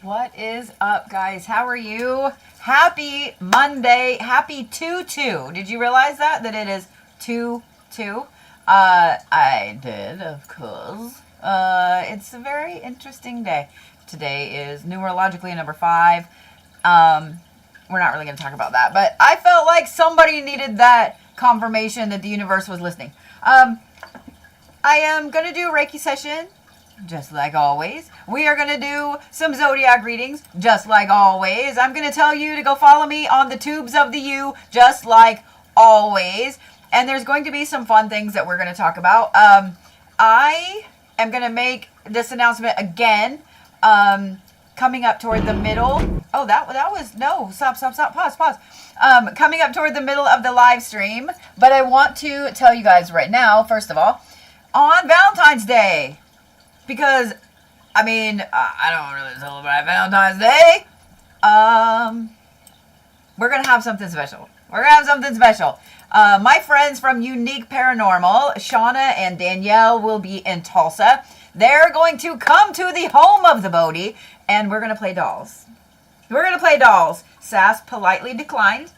What is up, guys? How are you? Happy Monday. Happy 2-2. Did you realize that? That it is 2-2? I did, of course. It's a very interesting day. Today is numerologically number 5. We're not really going to talk about that, but I felt like somebody needed that confirmation that the universe was listening. I am going to do a Reiki session. Just like always. We are going to do some Zodiac readings, just like always. I'm going to tell you to go follow me on the tubes of the U, just like always. And there's going to be some fun things that we're going to talk about. I am going to make this announcement again, coming up toward the middle. Oh, that was, no, stop, pause. Coming up toward the middle of the live stream. But I want to tell you guys right now, first of all, on Valentine's Day. Because, I mean, I don't really celebrate Valentine's Day. We're going to have something special. My friends from Unique Paranormal, Shauna and Danielle, will be in Tulsa. They're going to come to the home of the Bodhi, and we're going to play dolls. Sass politely declined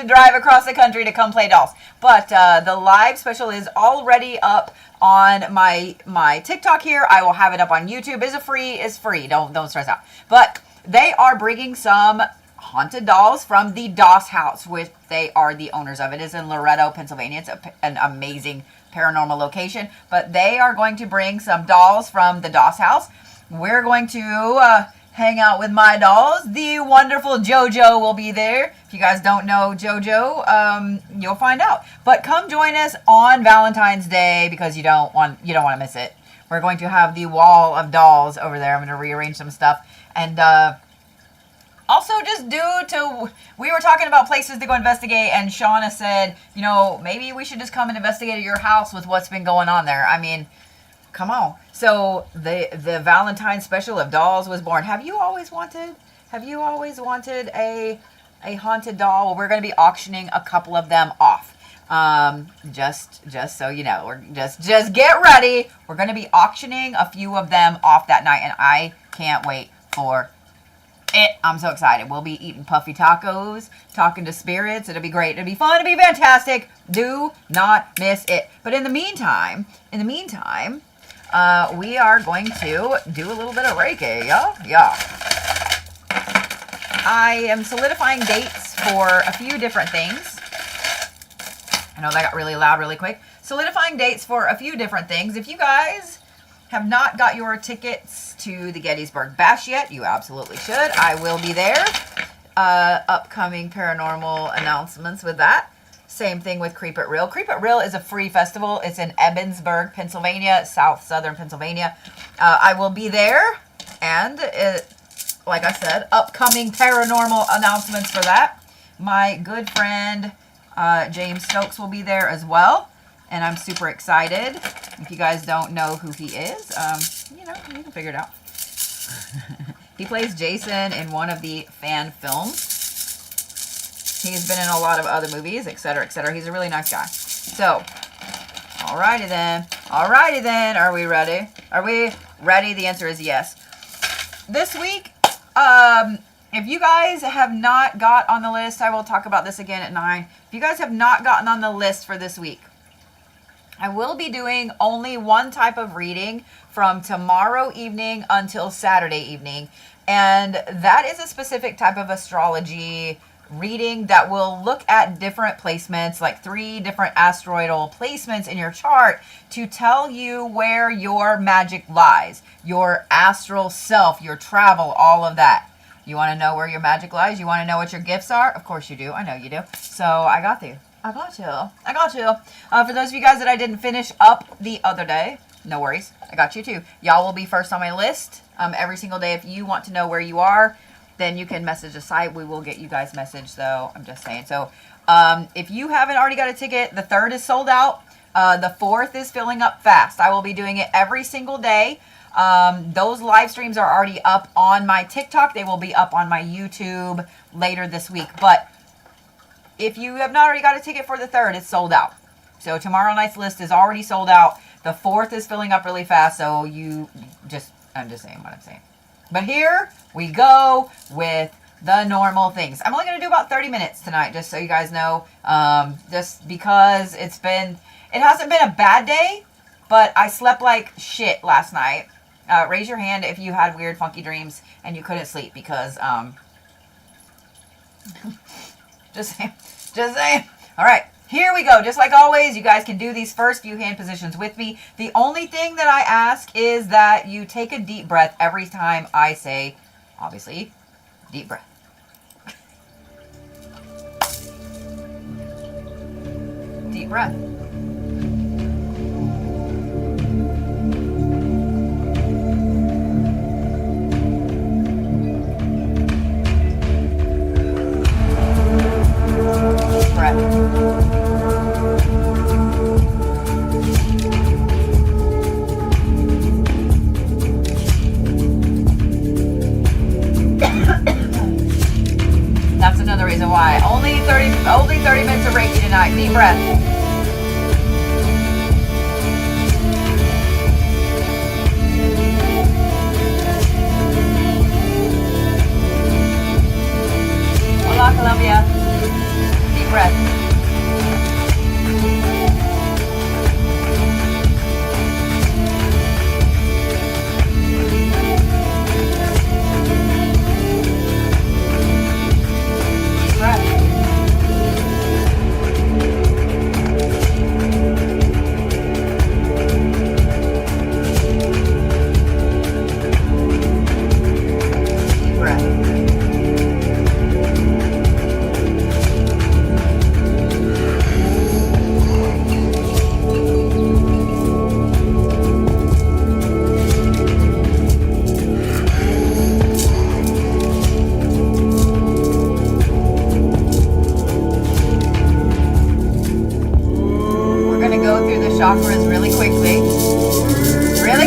to drive across the country to come play dolls. But the live special is already up on my TikTok here. I will have it up on YouTube. It's free. Don't stress out. But they are bringing some haunted dolls from the Doss House, which they are the owners of. It is in Loretto, Pennsylvania. It's an amazing paranormal location. But they are going to bring some dolls from the Doss House. We're going to hang out with my dolls. The wonderful JoJo will be there. If you guys don't know JoJo, you'll find out. But come join us on Valentine's Day because you don't want to miss it. We're going to have the wall of dolls over there. I'm going to rearrange some stuff. And also just we were talking about places to go investigate, and Shauna said, maybe we should just come and investigate at your house with what's been going on there. I mean, come on. So the Valentine's special of dolls was born. Have you always wanted a haunted doll? Well, we're going to be auctioning a couple of them off. Just so you know, we're just get ready. We're going to be auctioning a few of them off that night, and I can't wait for it. I'm so excited. We'll be eating puffy tacos, talking to spirits. It'll be great. It'll be fun. It'll be fantastic. Do not miss it. But in the meantime, we are going to do a little bit of Reiki. Yeah. I am solidifying dates for a few different things. I know that got really loud really quick. Solidifying dates for a few different things. If you guys have not got your tickets to the Gettysburg Bash yet, you absolutely should. I will be there. Upcoming paranormal announcements with that. Same thing with Creep It Real. Creep It Real is a free festival. It's in Ebensburg, Pennsylvania, southern Pennsylvania. I will be there. And like I said, upcoming paranormal announcements for that. My good friend James Stokes will be there as well. And I'm super excited. If you guys don't know who he is, you can figure it out. He plays Jason in one of the fan films. He's been in a lot of other movies, etc., etc. He's a really nice guy. So, alrighty then. Are we ready? Are we ready? The answer is yes. This week, if you guys have not got on the list, I will talk about this again at 9. If you guys have not gotten on the list for this week, I will be doing only one type of reading from tomorrow evening until Saturday evening. And that is a specific type of astrology reading that will look at different placements, like 3 different asteroidal placements in your chart to tell you where your magic lies, your astral self, your travel, all of that. You want to know where your magic lies? You want to know what your gifts are? Of course you do. I know you do. So I got you. I got you. For those of you guys that I didn't finish up the other day, no worries. I got you too. Y'all will be first on my list every single day. If you want to know where you are, then you can message the site. We will get you guys message, though. I'm just saying. So if you haven't already got a ticket, the 3rd is sold out. The 4th is filling up fast. I will be doing it every single day. Those live streams are already up on my TikTok. They will be up on my YouTube later this week. But if you have not already got a ticket for the 3rd, it's sold out. So tomorrow night's list is already sold out. The 4th is filling up really fast, so I'm just saying what I'm saying. But here we go with the normal things. I'm only going to do about 30 minutes tonight, just so you guys know. Just because it hasn't been a bad day, but I slept like shit last night. Raise your hand if you had weird, funky dreams and you couldn't sleep because, just saying. All right, here we go. Just like always, you guys can do these first few hand positions with me. The only thing that I ask is that you take a deep breath every time I say, obviously, deep breath. Deep breath. Deep breath. That's another reason why. Only 30 minutes of Reiki tonight. Deep breath. Hola, Colombia. Deep breath. Chakras really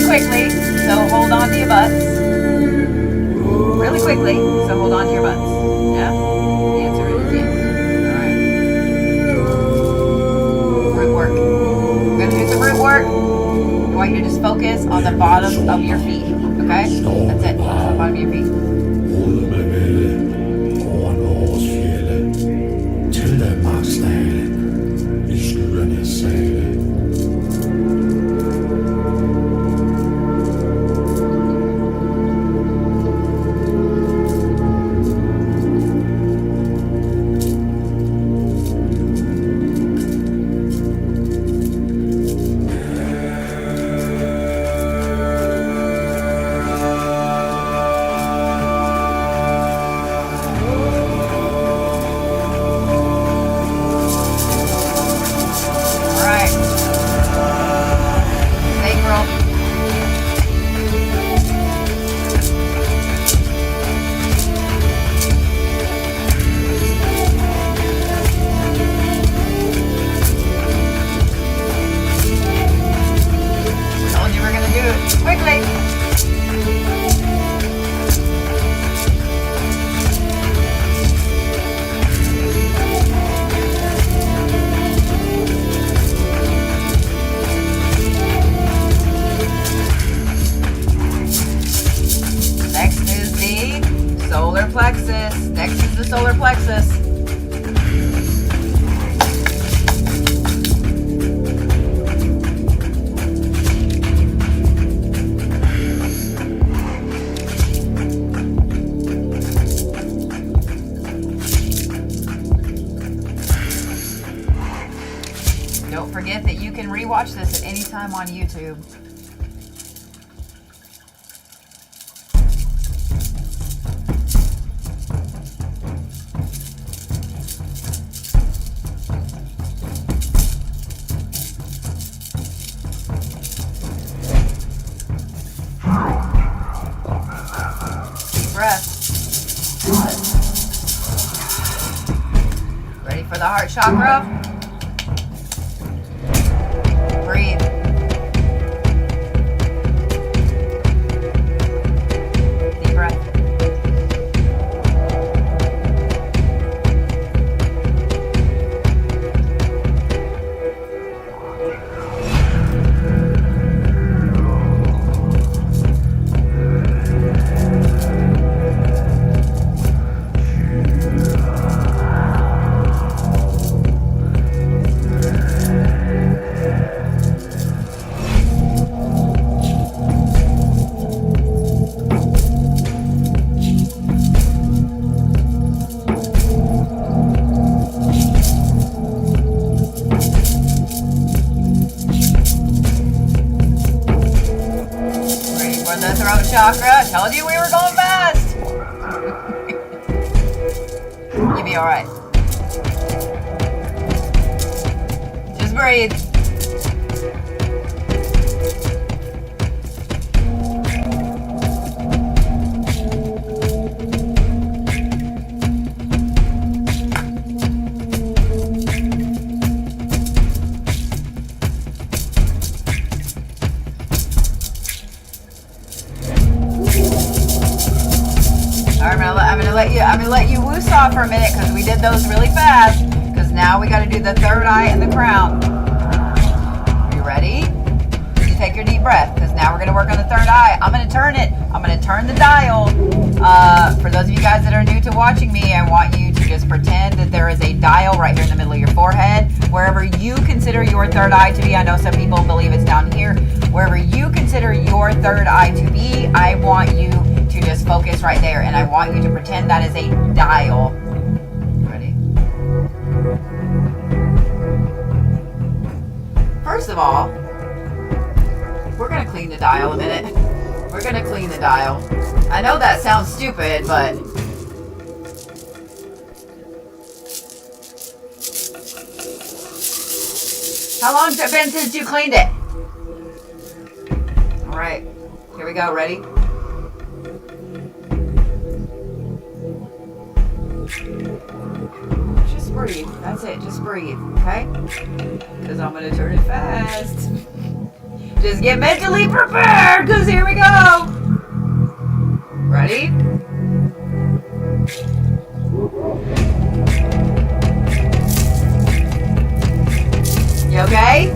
quickly, so hold on to your butts. Really quickly, so hold on to your butts. Yeah? The answer is yes. Alright. Root work. We're going to do some root work. I want you to just focus on the bottom of your feet. Okay? That's it. On the bottom of your feet. Don't forget that you can rewatch this at any time on YouTube. Deep breath. Ready for the heart chakra? Breathe. Deep breath. the throat chakra. Told you we were going fast. You'll be all right. Just breathe. I'm gonna let you woosah for a minute because we did those really fast. Because now we got to do the third eye and the crown. You ready? You take your deep breath because now we're gonna work on the third eye. I'm gonna turn it. I'm gonna turn the dial. For those of you guys that are new to watching me, I want you to just pretend that there is a dial right here in the middle of your forehead, wherever you consider your third eye to be. I know some people believe it's down here. Wherever you consider your third eye to be, I want you to just focus right there, and I want you to pretend that is a dial. Ready? First of all, we're gonna clean the dial a minute. We're gonna clean the dial. I know that sounds stupid, but how long's it been since you cleaned it? All right, here we go. Ready? Just breathe. That's it. Just breathe, okay? Because I'm going to turn it fast. Just get mentally prepared, because here we go. Ready? You okay?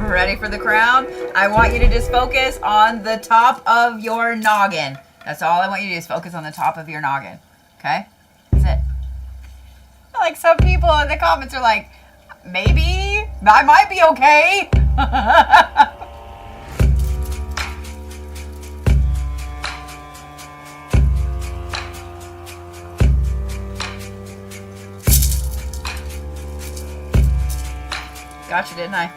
Ready for the crown? I want you to just focus on the top of your noggin. That's all I want you to do is focus on the top of your noggin. Okay? That's it. Like some people in the comments are like, maybe I might be okay. Gotcha, didn't I?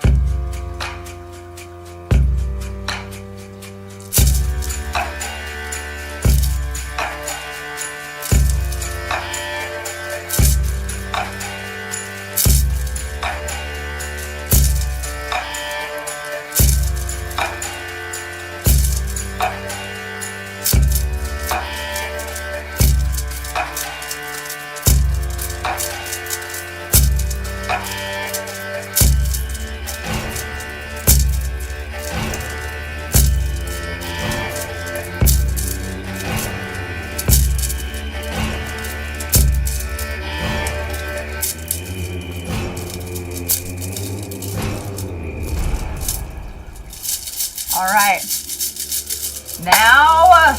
All right. Now,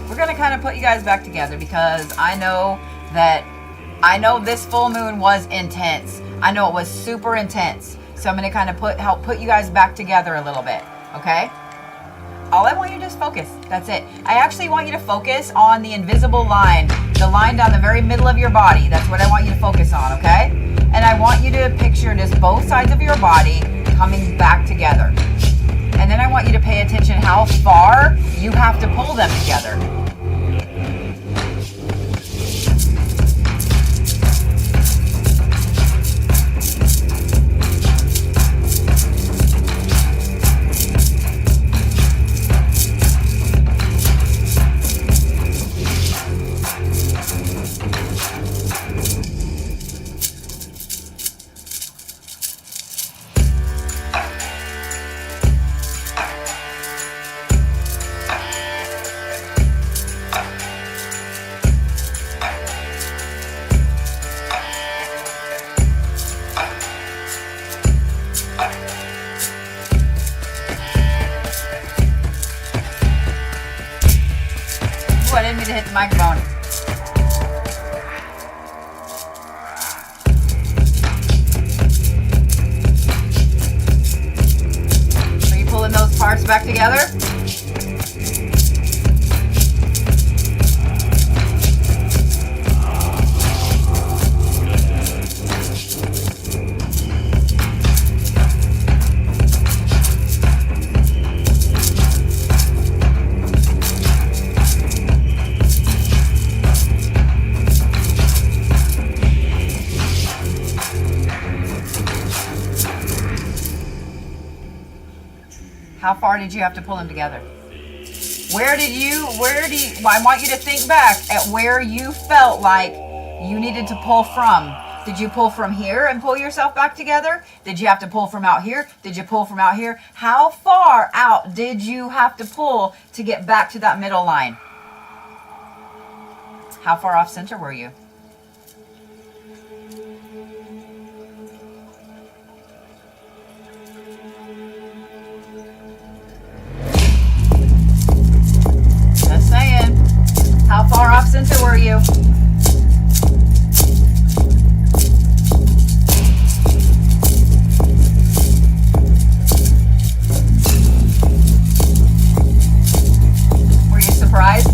we're going to kind of put you guys back together because I know this full moon was intense. I know it was super intense. So I'm going to kind of help put you guys back together a little bit. Okay? All I want you to just focus. That's it. I actually want you to focus on the invisible line, the line down the very middle of your body. That's what I want you to focus on, okay? And I want you to picture just both sides of your body coming back together. And then I want you to pay attention how far you have to pull them together. hit the microphone. Are you pulling those parts back together? How far did you have to pull them together? I want you to think back at where you felt like you needed to pull from. Did you pull from here and pull yourself back together? Did you have to pull from out here? Did you pull from out here? How far out did you have to pull to get back to that middle line? How far off center were you? How far off center were you? Were you surprised?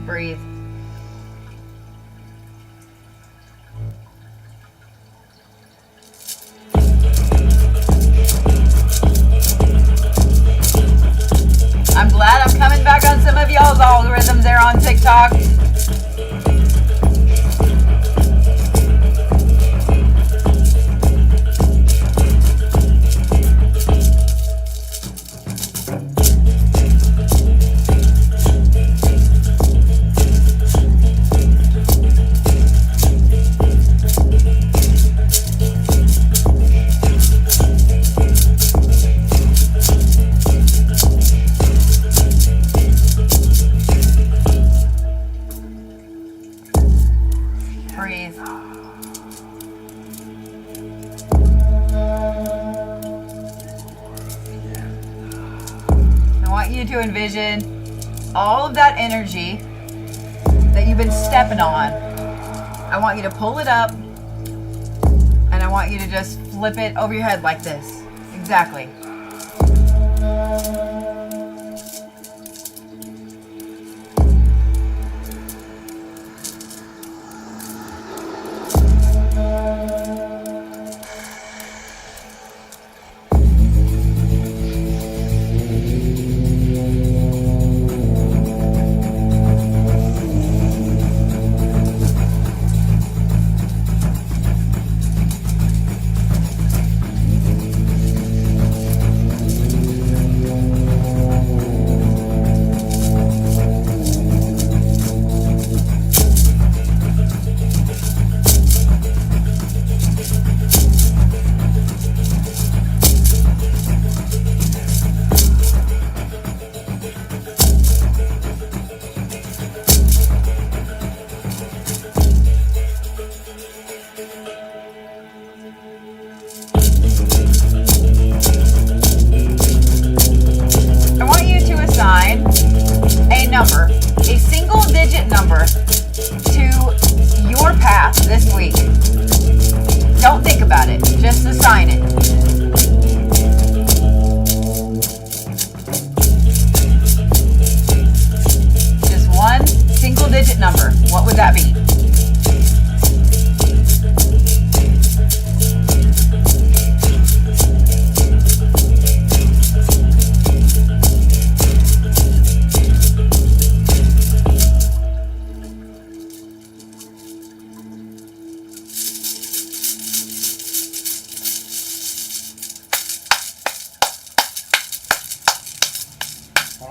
Breathe. I'm glad I'm coming back on some of y'all's algorithms there on TikTok. To envision all of that energy that you've been stepping on. I want you to pull it up and I want you to just flip it over your head like this. Exactly.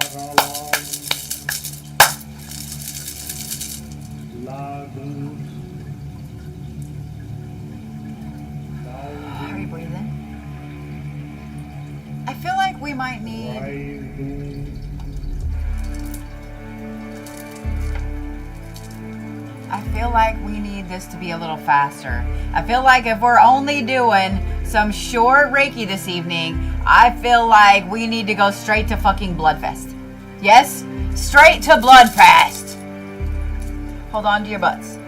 Are you breathing? I feel like we might need... I feel like we need this to be a little faster. I feel like if we're only doing some short Reiki this evening, I feel like we need to go straight to fucking Bloodfest. Yes? Straight to Bloodfest. Hold on to your butts.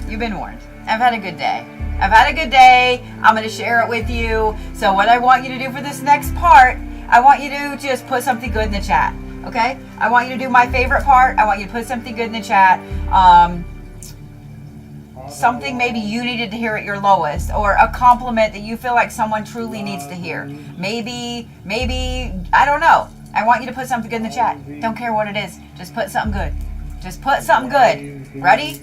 You've been warned. I've had a good day. I've had a good day. I'm going to share it with you. So what I want you to do for this next part, I want you to just put something good in the chat. Okay? I want you to do my favorite part. I want you to put something good in the chat. Something maybe you needed to hear at your lowest, or a compliment that you feel like someone truly needs to hear. Maybe, I don't know. I want you to put something good in the chat. Don't care what it is. Just put something good. Just put something good. Ready?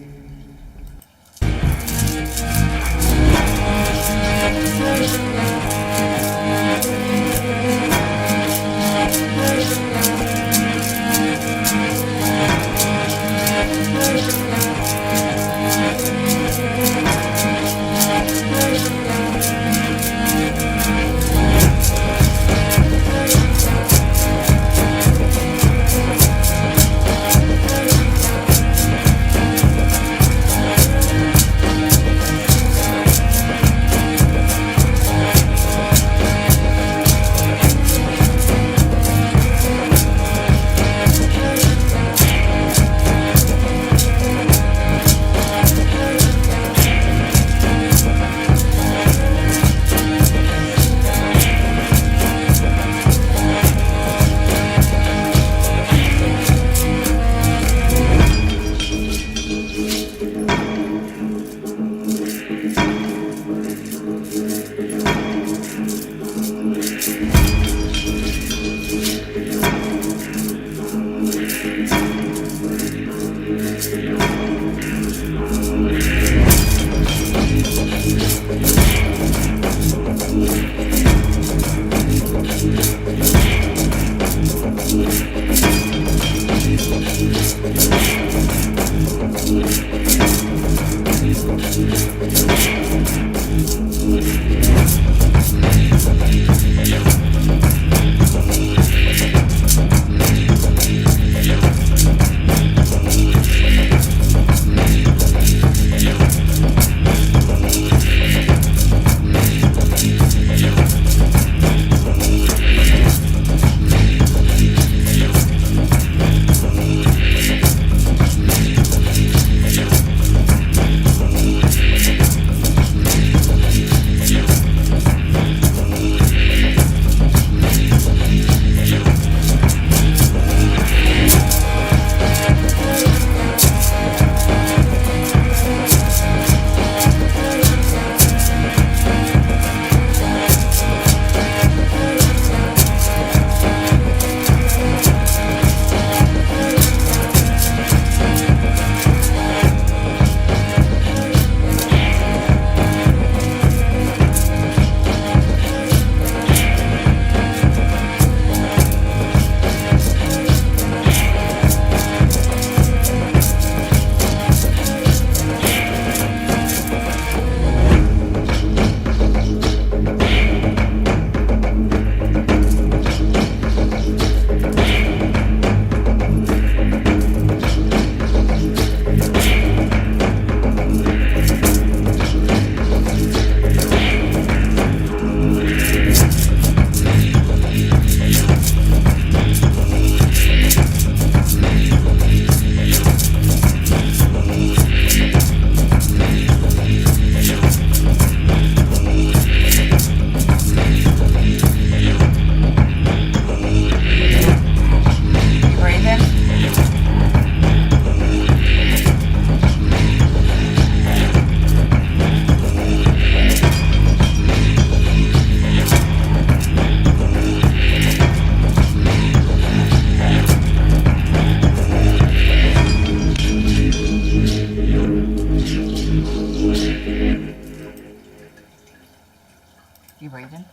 You breathing?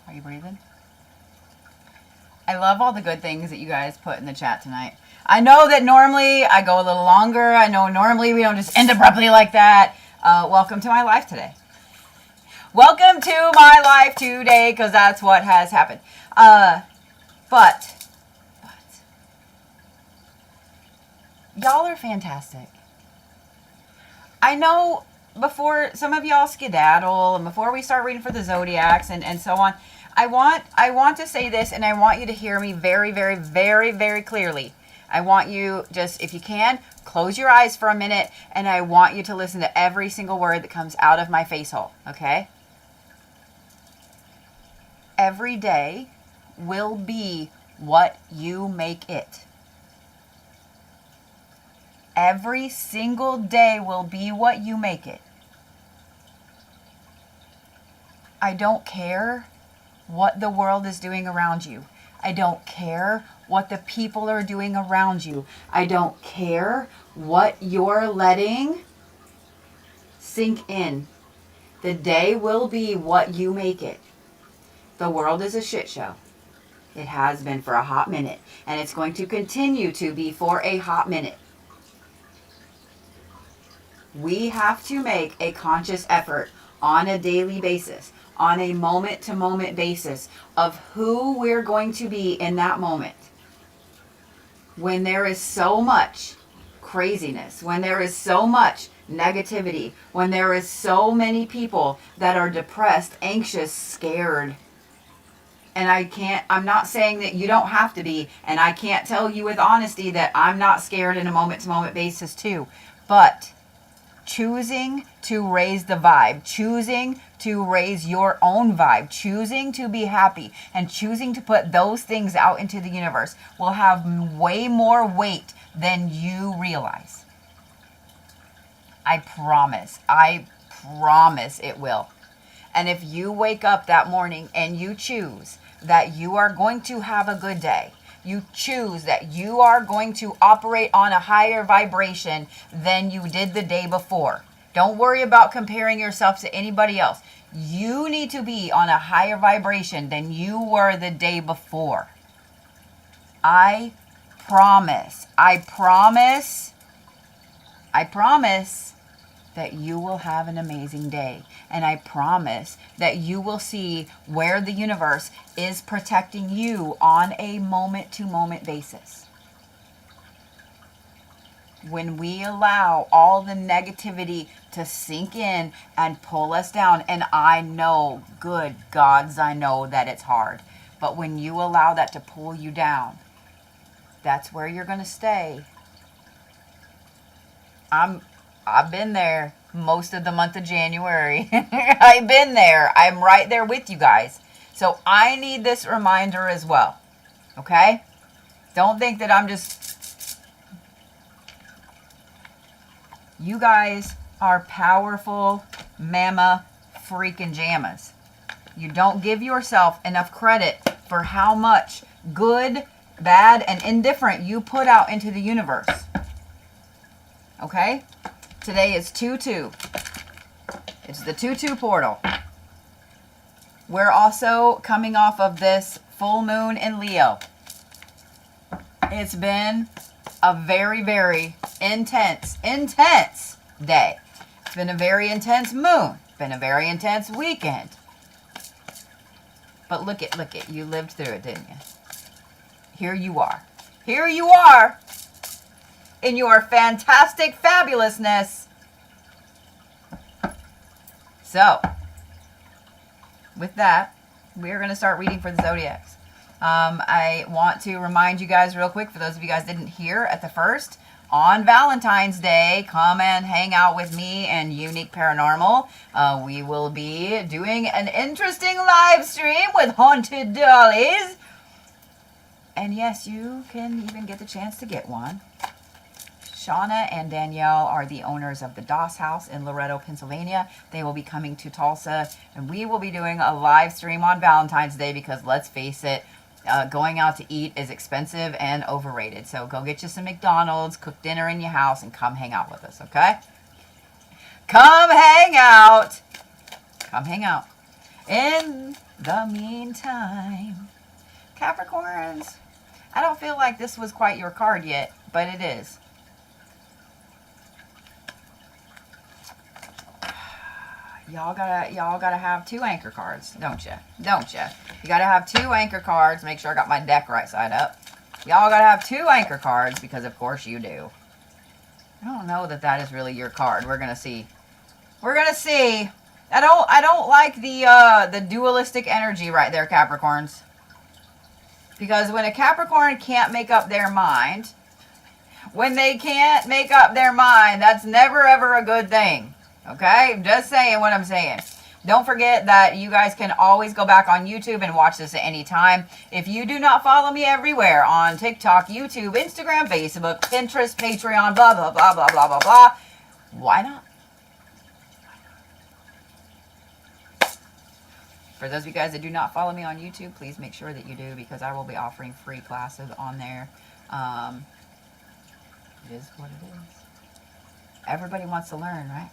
Are you breathing? I love all the good things that you guys put in the chat tonight. I know that normally I go a little longer. I know normally we don't just end abruptly like that. Welcome to my life today. Welcome to my life today, because that's what has happened. But y'all are fantastic. I know before some of y'all skedaddle and before we start reading for the Zodiacs and so on, I want to say this, and I want you to hear me very, very, very, very clearly. I want you just, if you can, close your eyes for a minute, and I want you to listen to every single word that comes out of my face hole, okay? Every day will be what you make it. Every single day will be what you make it. I don't care what the world is doing around you. I don't care what the people are doing around you. I don't care what you're letting sink in. The day will be what you make it. The world is a shit show. It has been for a hot minute, and it's going to continue to be for a hot minute. We have to make a conscious effort on a daily basis, on a moment-to-moment basis, of who we're going to be in that moment. When there is so much craziness, when there is so much negativity, when there is so many people that are depressed, anxious, scared. And I'm not saying that you don't have to be, and I can't tell you with honesty that I'm not scared in a moment-to-moment basis too. But choosing to raise the vibe, choosing to raise your own vibe, choosing to be happy, and choosing to put those things out into the universe will have way more weight than you realize. I promise it will. And if you wake up that morning and you choose that you are going to have a good day, you choose that you are going to operate on a higher vibration than you did the day before. Don't worry about comparing yourself to anybody else. You need to be on a higher vibration than you were the day before. I promise that you will have an amazing day. And I promise that you will see where the universe is protecting you on a moment-to-moment basis. When we allow all the negativity to sink in and pull us down, and I know, good gods, I know that it's hard, but when you allow that to pull you down, that's where you're going to stay. I've been there most of the month of January. I've been there. I'm right there with you guys. So I need this reminder as well. Okay? Don't think that I'm just... You guys are powerful mama freaking jammas. You don't give yourself enough credit for how much good, bad, and indifferent you put out into the universe. Okay? Today is 2/2. It's the 2/2 portal. We're also coming off of this full moon in Leo. It's been a very, very intense day. It's been a very intense moon. It's been a very intense weekend. But look it. You lived through it, didn't you? Here you are. Here you are. In your fantastic fabulousness. So, with that, we're going to start reading for the Zodiacs. I want to remind you guys real quick, for those of you guys didn't hear at the first, on Valentine's Day, come and hang out with me and Unique Paranormal. We will be doing an interesting live stream with haunted dollies. And yes, you can even get the chance to get one. Shauna and Danielle are the owners of the Doss House in Loretto, Pennsylvania. They will be coming to Tulsa, and we will be doing a live stream on Valentine's Day because, let's face it, going out to eat is expensive and overrated. So go get you some McDonald's, cook dinner in your house, and come hang out with us, okay? Come hang out. Come hang out. In the meantime, Capricorns, I don't feel like this was quite your card yet, but it is. Y'all gotta have 2 anchor cards, don't you? Don't you? You gotta have 2 anchor cards. Make sure I got my deck right side up. Y'all gotta have 2 anchor cards because of course you do. I don't know that that is really your card. We're gonna see. We're gonna see. I don't like the dualistic energy right there, Capricorns. Because when a Capricorn can't make up their mind, when they can't make up their mind, that's never ever a good thing. Okay? I'm just saying what I'm saying. Don't forget that you guys can always go back on YouTube and watch this at any time. If you do not follow me everywhere on TikTok, YouTube, Instagram, Facebook, Pinterest, Patreon, blah, blah, blah, blah, blah, blah, blah, why not? For those of you guys that do not follow me on YouTube, please make sure that you do because I will be offering free classes on there. It is what it is. Everybody wants to learn, right?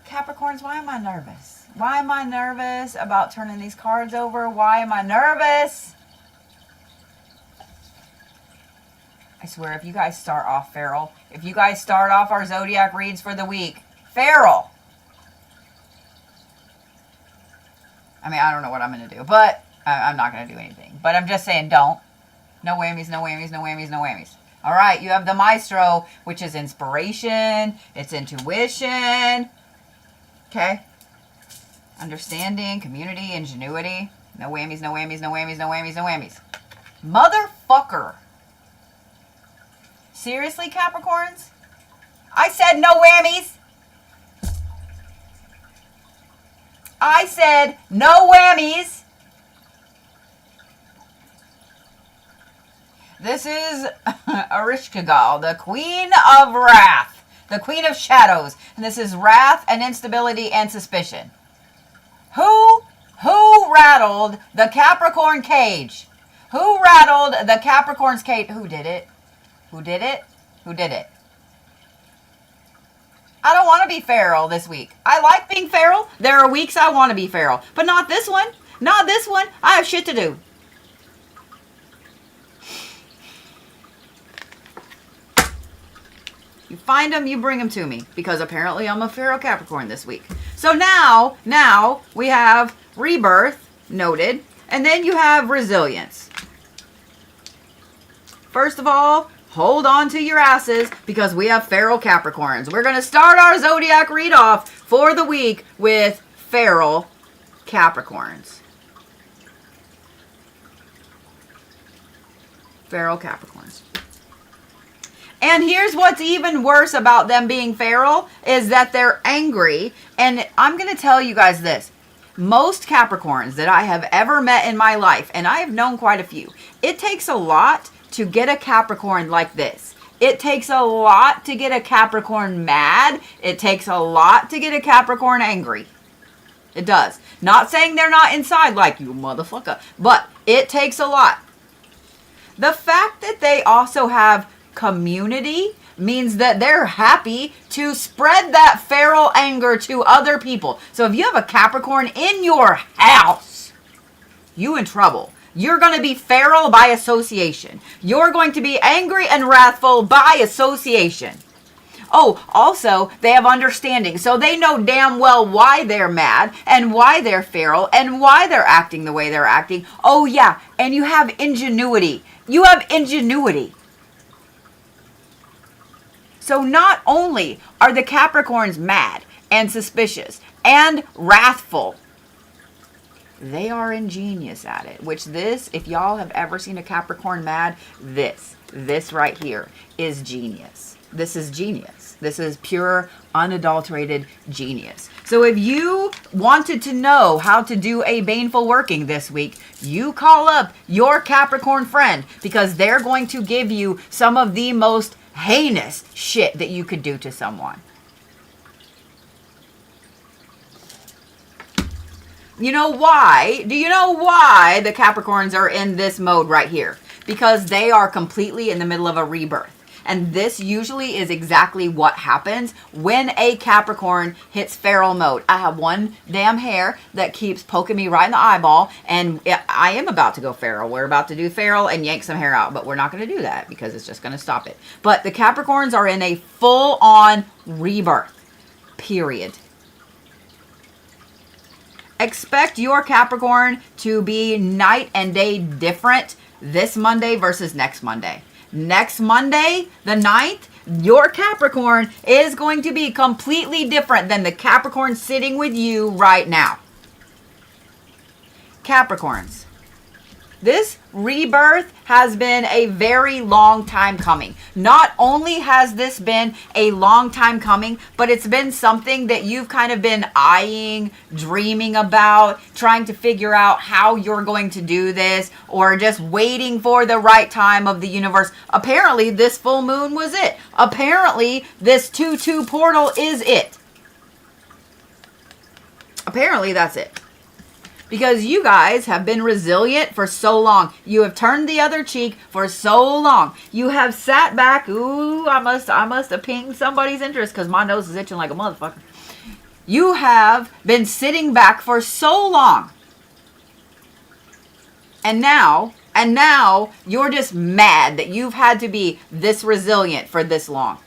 Capricorns, why am I nervous? Why am I nervous about turning these cards over? Why am I nervous? I swear, if you guys start off feral, if you guys start off our Zodiac reads for the week, feral. I mean, I don't know what I'm going to do, but I'm not going to do anything. But I'm just saying, don't. No whammies, no whammies, no whammies, no whammies. All right, you have the Maestro, which is inspiration. It's intuition. Okay. Understanding, community, ingenuity. No whammies, no whammies, no whammies, no whammies, no whammies. Motherfucker. Seriously, Capricorns? I said no whammies. I said no whammies. This is Ereshkigal, the Queen of Wrath, the Queen of Shadows. And this is wrath and instability and suspicion. Who rattled the Capricorn cage? Who rattled the Capricorn's cage? Who did it? Who did it? Who did it? I don't want to be feral this week. I like being feral. There are weeks I want to be feral. But not this one. Not this one. I have shit to do. You find them, you bring them to me. Because apparently I'm a feral Capricorn this week. So now we have rebirth, noted. And then you have resilience. First of all, hold on to your asses because we have feral Capricorns. We're going to start our Zodiac read off for the week with feral Capricorns. Feral Capricorns. And here's what's even worse about them being feral is that they're angry. And I'm going to tell you guys this. Most Capricorns that I have ever met in my life, and I have known quite a few, it takes a lot to get a Capricorn like this. It takes a lot to get a Capricorn mad. It takes a lot to get a Capricorn angry. It does. Not saying they're not inside like you motherfucker, but it takes a lot. The fact that they also have community means that they're happy to spread that feral anger to other people. So if you have a Capricorn in your house, you in trouble. You're going to be feral by association. You're going to be angry and wrathful by association. Oh, also, they have understanding. So they know damn well why they're mad and why they're feral and why they're acting the way they're acting. Oh, yeah. And you have ingenuity. You have ingenuity. So not only are the Capricorns mad and suspicious and wrathful, they are ingenious at it. Which this, if y'all have ever seen a Capricorn mad, this right here is genius. This is genius. This is pure, unadulterated genius. So if you wanted to know how to do a baneful working this week, you call up your Capricorn friend because they're going to give you some of the most heinous shit that you could do to someone. You know why? Do you know why the Capricorns are in this mode right here? Because they are completely in the middle of a rebirth. And this usually is exactly what happens when a Capricorn hits feral mode. I have one damn hair that keeps poking me right in the eyeball, and I am about to go feral. We're about to do feral and yank some hair out, but we're not going to do that because it's just going to stop it. But the Capricorns are in a full-on rebirth, period. Expect your Capricorn to be night and day different this Monday versus next Monday. Next Monday, the 9th, your Capricorn is going to be completely different than the Capricorn sitting with you right now. Capricorns, this rebirth has been a very long time coming. Not only has this been a long time coming, but it's been something that you've kind of been eyeing, dreaming about, trying to figure out how you're going to do this, or just waiting for the right time of the universe. Apparently, this full moon was it. Apparently, this 2-2 portal is it. Apparently, that's it. Because you guys have been resilient for so long. You have turned the other cheek for so long. You have sat back. Ooh, I must have pinged somebody's interest because my nose is itching like a motherfucker. You have been sitting back for so long. And now you're just mad that you've had to be this resilient for this long.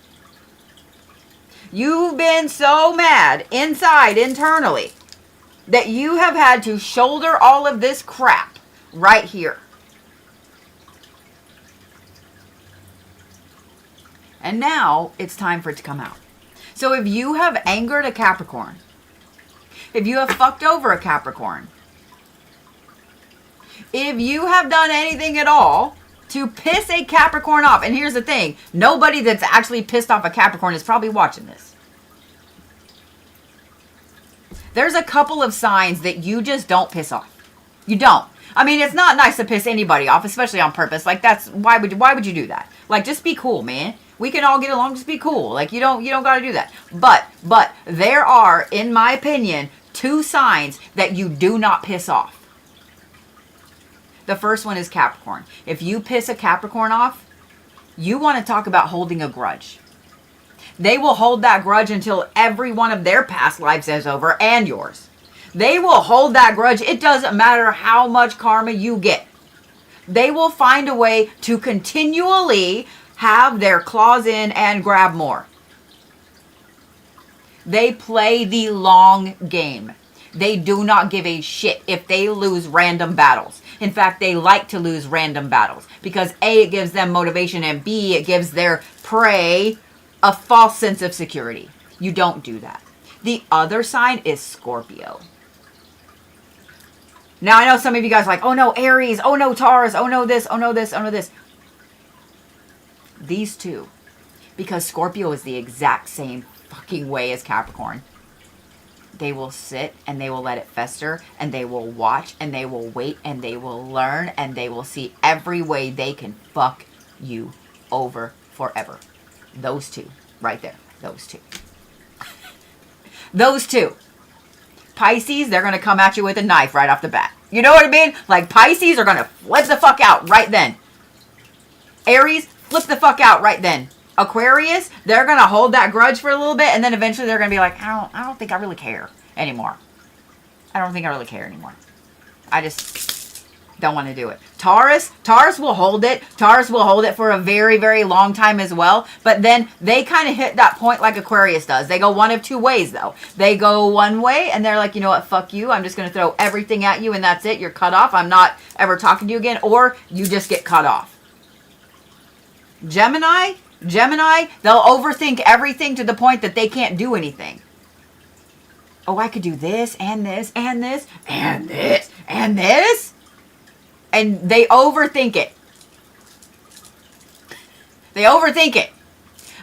You've been so mad internally, that you have had to shoulder all of this crap right here. And now it's time for it to come out. So if you have angered a Capricorn, if you have fucked over a Capricorn, if you have done anything at all to piss a Capricorn off, and here's the thing, nobody that's actually pissed off a Capricorn is probably watching this. There's a couple of signs that you just don't piss off. You don't. I mean, it's not nice to piss anybody off, especially on purpose. Like, that's, why would you do that? Like, just be cool, man. We can all get along, just be cool. Like, you don't got to do that. But there are, in my opinion, 2 signs that you do not piss off. The first one is Capricorn. If you piss a Capricorn off, you want to talk about holding a grudge. They will hold that grudge until every one of their past lives is over, and yours. They will hold that grudge. It doesn't matter how much karma you get. They will find a way to continually have their claws in and grab more. They play the long game. They do not give a shit if they lose random battles. In fact, they like to lose random battles because A, it gives them motivation, and B, it gives their prey a false sense of security. You don't do that. The other sign is Scorpio. Now, I know some of you guys are like, oh no, Aries, oh no, Taurus, oh no this, oh no this, oh no this. These 2. Because Scorpio is the exact same fucking way as Capricorn. They will sit and they will let it fester, and they will watch and they will wait and they will learn, and they will see every way they can fuck you over forever. Those 2 right there. Those 2. Those 2. Pisces, they're going to come at you with a knife right off the bat. You know what I mean? Like, Pisces are going to flip the fuck out right then. Aries, flip the fuck out right then. Aquarius, they're going to hold that grudge for a little bit, and then eventually they're going to be like, I don't think I really care anymore. I don't think I really care anymore. I just don't want to do it. Taurus will hold it. Taurus will hold it for a very, very long time as well. But then they kind of hit that point like Aquarius does. They go one of 2 ways, though. They go one way, and they're like, you know what, fuck you. I'm just going to throw everything at you, and that's it. You're cut off. I'm not ever talking to you again. Or you just get cut off. Gemini, they'll overthink everything to the point that they can't do anything. Oh, I could do this, and this, and this, and this, and this. And they overthink it. They overthink it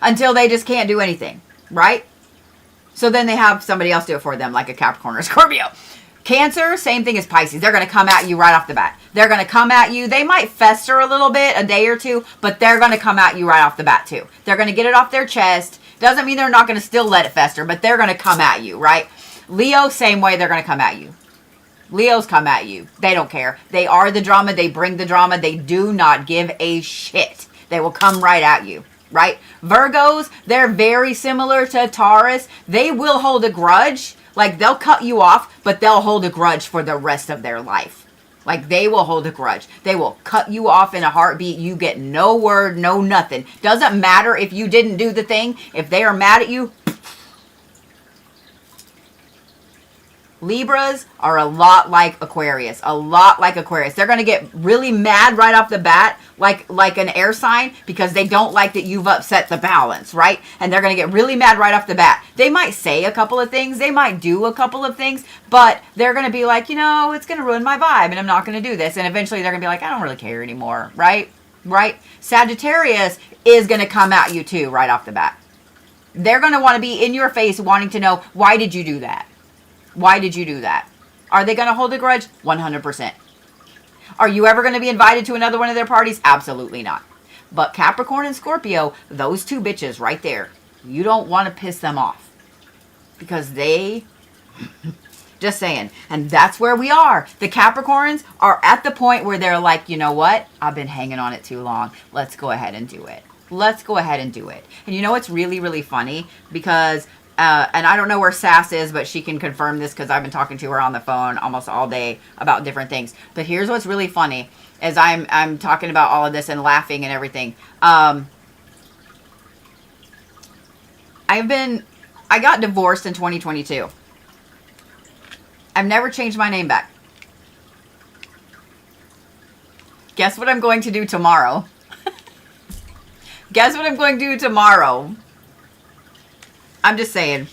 until they just can't do anything, right? So then they have somebody else do it for them, like a Capricorn or Scorpio. Cancer, same thing as Pisces. They're going to come at you right off the bat. They're going to come at you. They might fester a little bit, a day or 2, but they're going to come at you right off the bat too. They're going to get it off their chest. Doesn't mean they're not going to still let it fester, but they're going to come at you, right? Leo, same way, they're going to come at you. Leos come at you. They don't care. They are the drama. They bring the drama. They do not give a shit. They will come right at you. right? Virgos, they're very similar to Taurus. They will hold a grudge. Like, they'll cut you off, but they'll hold a grudge for the rest of their life. Like, they will hold a grudge. They will cut you off in a heartbeat. You get no word, no nothing. Doesn't matter if you didn't do the thing. If they are mad at you. Libras are a lot like Aquarius. A lot like Aquarius. They're going to get really mad right off the bat, like an air sign, because they don't like that you've upset the balance, right? And they're going to get really mad right off the bat. They might say a couple of things. They might do a couple of things. But they're going to be like, you know, it's going to ruin my vibe, and I'm not going to do this. And eventually they're going to be like, I don't really care anymore, right? Right? Sagittarius is going to come at you too right off the bat. They're going to want to be in your face wanting to know, why did you do that? Why did you do that? Are they going to hold a grudge? 100%. Are you ever going to be invited to another one of their parties? Absolutely not. But Capricorn and Scorpio, those two bitches right there, you don't want to piss them off. Because they... Just saying. And that's where we are. The Capricorns are at the point where they're like, you know what? I've been hanging on it too long. Let's go ahead and do it. Let's go ahead and do it. And you know what's really, really funny? Because... and I don't know where Sass is, but she can confirm this because I've been talking to her on the phone almost all day about different things. But here's what's really funny, as I'm talking about all of this and laughing and everything. I got divorced in 2022. I've never changed my name back. Guess what I'm going to do tomorrow? Guess what I'm going to do tomorrow? I'm just saying.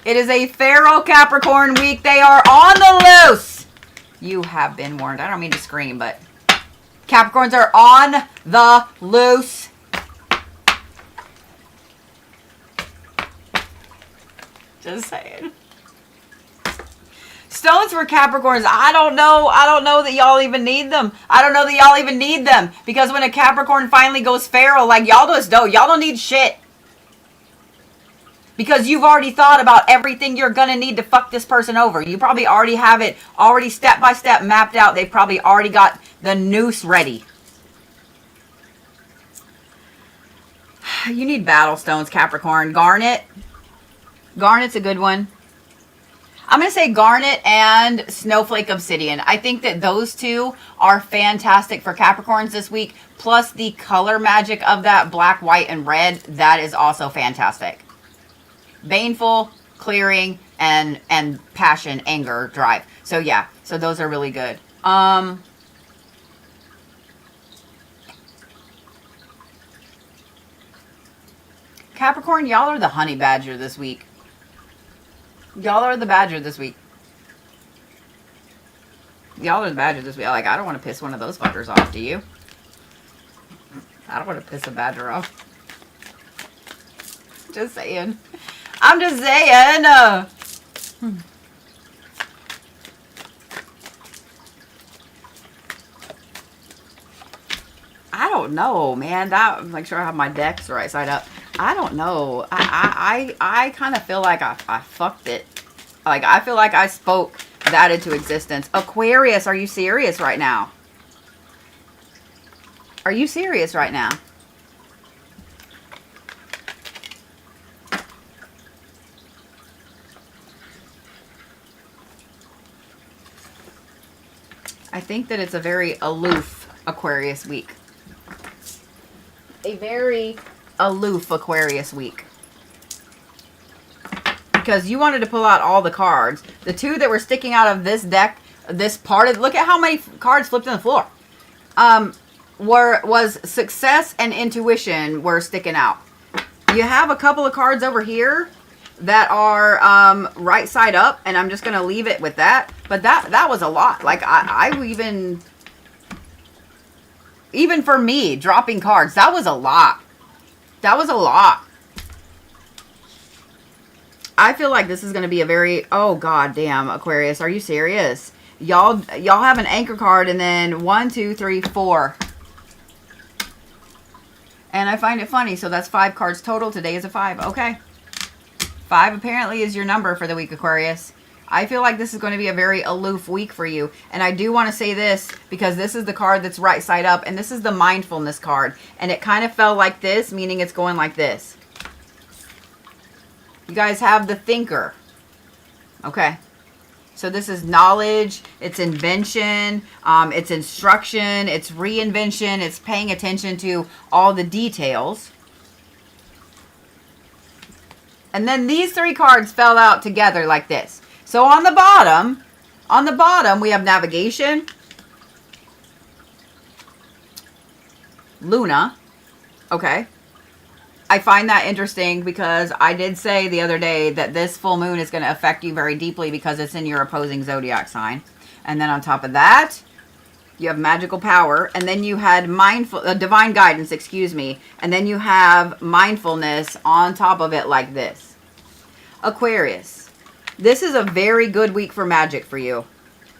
It is a Pharaoh Capricorn week. They are on the loose. You have been warned. I don't mean to scream, but Capricorns are on the loose. Just saying. Stones for Capricorns. I don't know that y'all even need them. I don't know that y'all even need them. Because when a Capricorn finally goes Pharaoh, like, y'all just don't. Y'all don't need shit. Because you've already thought about everything you're going to need to fuck this person over. You probably already have it already step by step mapped out. They've probably already got the noose ready. You need battle stones, Capricorn. Garnet. Garnet's a good one. I'm going to say garnet and snowflake obsidian. I think that those two are fantastic for Capricorns this week. Plus the color magic of that black, white, and red. That is also fantastic. Baneful, clearing, and passion, anger, drive. So yeah, so those are really good. Capricorn, y'all are the honey badger this week. Y'all are the badger this week. Y'all are the badger this week. Like, I don't want to piss one of those fuckers off, do you? I don't want to piss a badger off. Just saying. I'm just saying. I don't know, man. That, make sure I have my decks right side up. I don't know. I kind of feel like I fucked it. Like, I feel like I spoke that into existence. Aquarius, are you serious right now? Are you serious right now? I think that it's a very aloof Aquarius week. A very aloof Aquarius week. Because you wanted to pull out all the cards. The two that were sticking out of this deck, this part of, look at how many cards flipped on the floor. Was success and intuition were sticking out. You have a couple of cards over here that are right side up, and I'm just going to leave it with that. But that was a lot. Like, I even for me, dropping cards, that was a lot. That was a lot. I feel like this is going to be a very, oh god damn, Aquarius, are you serious? Y'all have an anchor card, and then 1, 2, 3, 4. And I find it funny, so that's 5 cards total. Today is a 5. Okay. 5 apparently is your number for the week, Aquarius. I feel like this is going to be a very aloof week for you. And I do want to say this because this is the card that's right side up. And this is the mindfulness card. And it kind of fell like this, meaning it's going like this. You guys have the thinker. Okay. So this is knowledge, it's invention, it's instruction, it's reinvention, it's paying attention to all the details. And then these three cards fell out together like this. So on the bottom, we have navigation, Luna, okay. I find that interesting because I did say the other day that this full moon is going to affect you very deeply because it's in your opposing zodiac sign. And then on top of that, you have magical power. And then you had divine guidance, excuse me. And then you have mindfulness on top of it like this. Aquarius, this is a very good week for magic for you.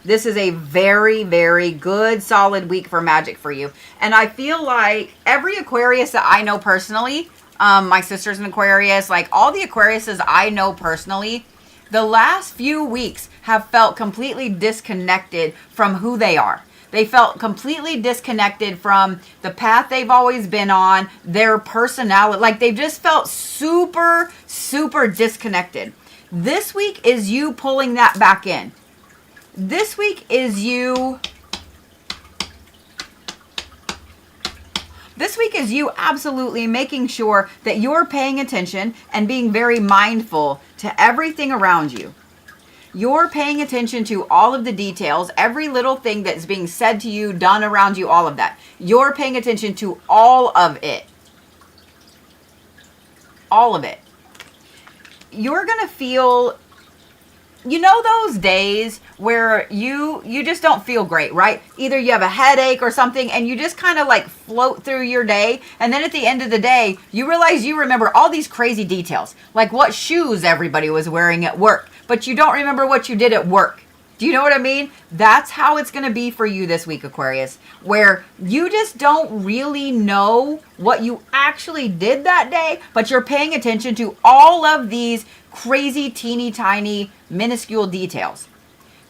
This is a very, very good, solid week for magic for you. And I feel like every Aquarius that I know personally, my sister's an Aquarius, like all the Aquariuses I know personally, the last few weeks have felt completely disconnected from who they are. They felt completely disconnected from the path they've always been on, their personality. Like they've just felt super, super disconnected. This week is you pulling that back in. This week is you... This week is you absolutely making sure that you're paying attention and being very mindful to everything around you. You're paying attention to all of the details, every little thing that's being said to you, done around you, all of that. You're paying attention to all of it. All of it. You're going to feel... You know those days where you just don't feel great, right? Either you have a headache or something and you just kind of like float through your day. And then at the end of the day, you realize you remember all these crazy details. Like what shoes everybody was wearing at work. But you don't remember what you did at work. Do you know what I mean? That's how it's going to be for you this week, Aquarius. Where you just don't really know what you actually did that day. But you're paying attention to all of these crazy, teeny, tiny, minuscule details.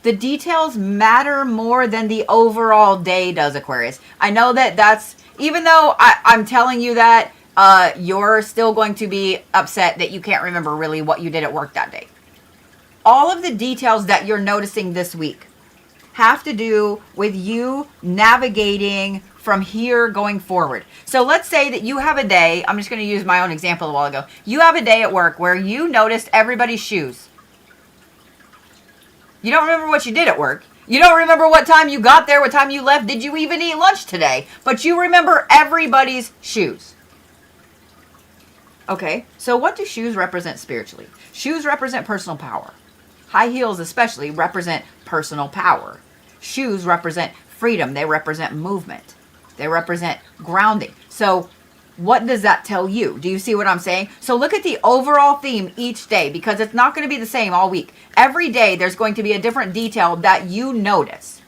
The details matter more than the overall day does, Aquarius. I know that's, even though I'm telling you that, you're still going to be upset that you can't remember really what you did at work that day. All of the details that you're noticing this week have to do with you navigating from here going forward. So let's say that you have a day, I'm just going to use my own example a while ago. You have a day at work where you noticed everybody's shoes. You don't remember what you did at work. You don't remember what time you got there, what time you left. Did you even eat lunch today? But you remember everybody's shoes. Okay, so what do shoes represent spiritually? Shoes represent personal power. High heels especially represent personal power. Shoes represent freedom. They represent movement. They represent grounding. So what does that tell you? Do you see what I'm saying? So look at the overall theme each day because it's not going to be the same all week. Every day there's going to be a different detail that you notice.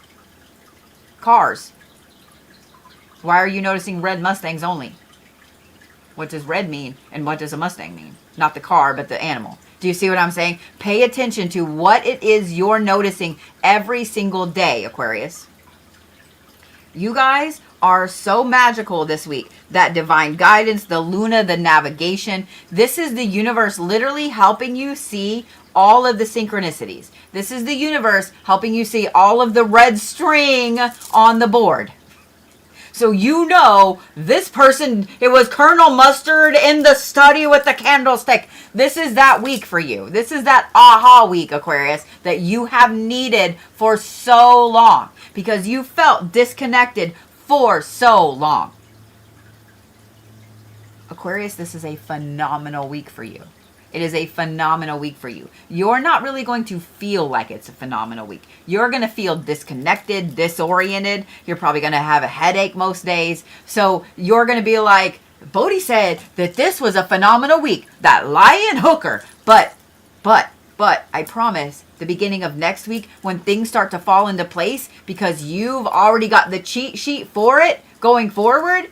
Cars. Why are you noticing red Mustangs only? What does red mean and what does a Mustang mean? Not the car, but the animal. Do you see what I'm saying? Pay attention to what it is you're noticing every single day, Aquarius. You guys are so magical this week. That divine guidance, the Luna, the navigation. This is the universe literally helping you see all of the synchronicities. This is the universe helping you see all of the red string on the board. So you know this person, it was Colonel Mustard in the study with the candlestick. This is that week for you. This is that aha week, Aquarius, that you have needed for so long because you felt disconnected for so long. Aquarius, this is a phenomenal week for you. It is a phenomenal week for you. You're not really going to feel like it's a phenomenal week. You're going to feel disconnected, disoriented. You're probably going to have a headache most days. So you're going to be like, Bodhi said that this was a phenomenal week. That lion hooker. But I promise the beginning of next week when things start to fall into place because you've already got the cheat sheet for it going forward,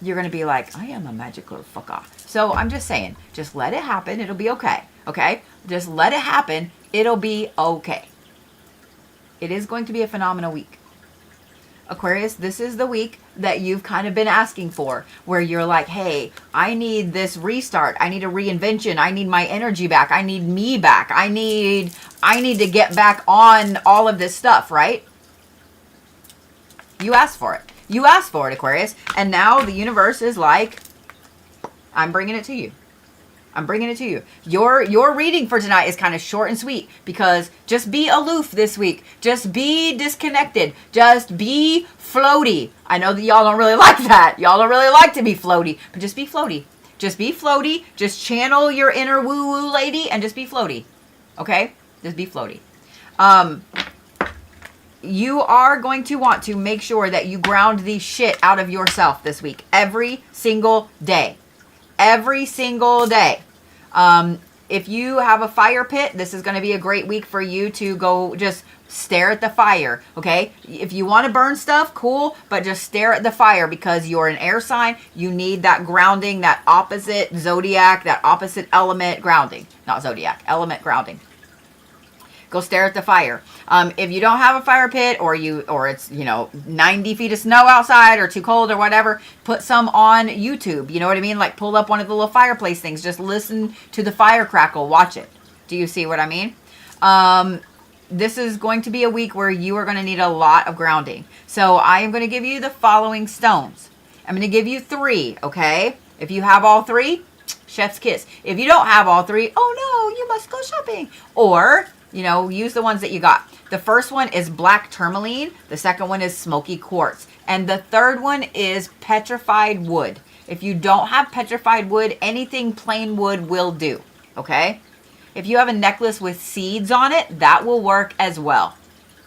you're going to be like, I am a magical fucker. So I'm just saying, just let it happen. It'll be okay. Okay? Just let it happen It'll be okay. It is going to be a phenomenal week. Aquarius, this is the week that you've kind of been asking for, where you're like, hey, I need this restart. I need a reinvention. I need my energy back. I need me back. I need to get back on all of this stuff, right? You asked for it. You asked for it, Aquarius. And now the universe is like, I'm bringing it to you. I'm bringing it to you. Your reading for tonight is kind of short and sweet, because just be aloof this week. Just be disconnected. Just be floaty. I know that y'all don't really like that. Y'all don't really like to be floaty, but just be floaty. Just be floaty. Just channel your inner woo-woo lady and just be floaty. Okay? Just be floaty. You are going to want to make sure that you ground the shit out of yourself this week. Every single day. Every single day. If you have a fire pit, this is going to be a great week for you to go just stare at the fire, okay? If you want to burn stuff, cool, but just stare at the fire, because you're an air sign. You need that grounding, that opposite zodiac, that opposite element grounding. Not zodiac, element grounding. Go stare at the fire. If you don't have a fire pit, or it's 90 feet of snow outside, or too cold, or whatever, put some on YouTube. You know what I mean? Like, pull up one of the little fireplace things. Just listen to the fire crackle. Watch it. Do you see what I mean? This is going to be a week where you are going to need a lot of grounding. So I am going to give you the following stones. I'm going to give you 3, okay? If you have all 3, chef's kiss. If you don't have all 3, oh no, you must go shopping. Or, use the ones that you got. The first one is black tourmaline. The second one is smoky quartz. And the third one is petrified wood. If you don't have petrified wood, anything plain wood will do. Okay? If you have a necklace with seeds on it, that will work as well.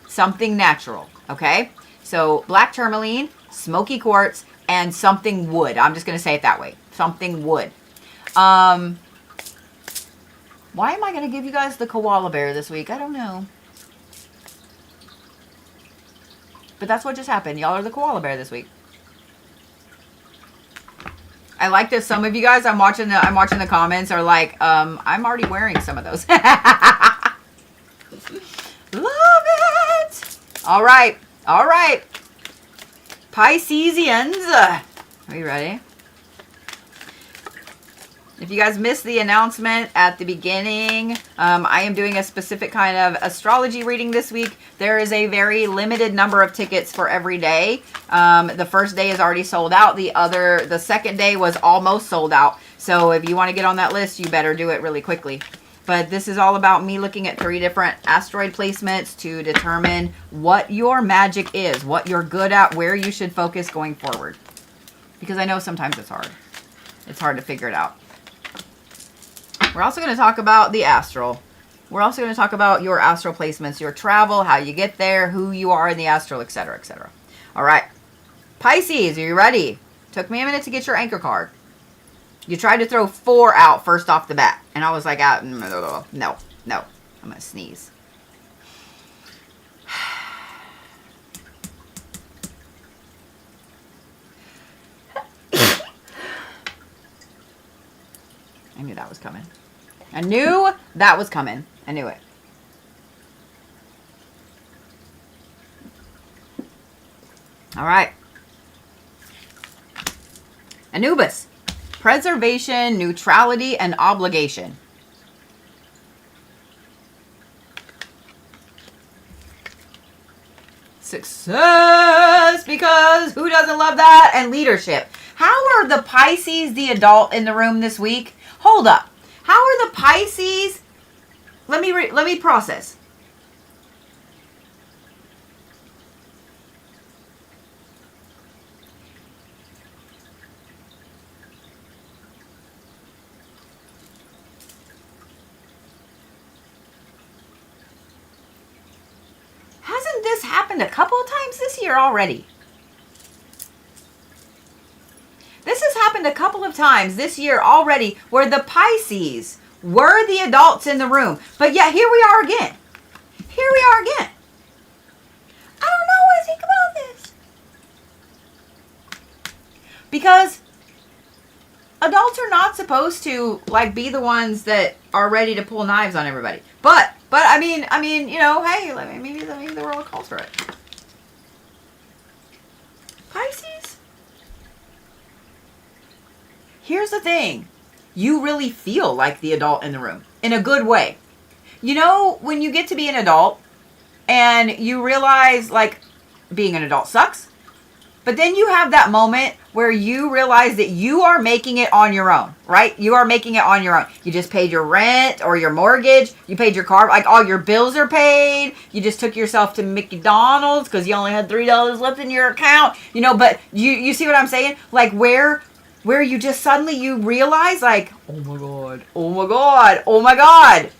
Something natural. Okay? So black tourmaline, smoky quartz, and something wood. I'm just going to say it that way. Something wood. Why am I going to give you guys the koala bear this week? I don't know. But that's what just happened. Y'all are the koala bear this week. I like this. Some of you guys, I'm watching the comments are like, I'm already wearing some of those. Love it. All right. All right. Pisceans. Are you ready? If you guys missed the announcement at the beginning, I am doing a specific kind of astrology reading this week. There is a very limited number of tickets for every day. The first day is already sold out. The second day was almost sold out. So if you want to get on that list, you better do it really quickly. But this is all about me looking at 3 different asteroid placements to determine what your magic is, what you're good at, where you should focus going forward. Because I know sometimes it's hard. It's hard to figure it out. We're also going to talk about the astral. We're also going to talk about your astral placements, your travel, how you get there, who you are in the astral, etc., etc. All right. Pisces, are you ready? Took me a minute to get your anchor card. You tried to throw 4 out first off the bat. And I was like, no. I'm going to sneeze. I knew that was coming. I knew that was coming. I knew it. All right. Anubis. Preservation, neutrality, and obligation. Success, because who doesn't love that? And leadership. How are the Pisces the adult in the room this week? Hold up. How are the Pisces? Let me process. Hasn't this happened a couple of times this year already? This has happened a couple of times this year already where the Pisces were the adults in the room. But yet here we are again. Here we are again. I don't know what to think about this. Because adults are not supposed to like be the ones that are ready to pull knives on everybody. But I mean, you know, hey, maybe the world calls for it. Pisces. Here's the thing. You really feel like the adult in the room in a good way. You know, when you get to be an adult and you realize like being an adult sucks, but then you have that moment where you realize that you are making it on your own, right? You are making it on your own. You just paid your rent or your mortgage. You paid your car. Like all your bills are paid. You just took yourself to McDonald's because you only had $3 left in your account. You know, but you see what I'm saying? Like where you just suddenly you realize like, oh my God, oh my God, oh my God.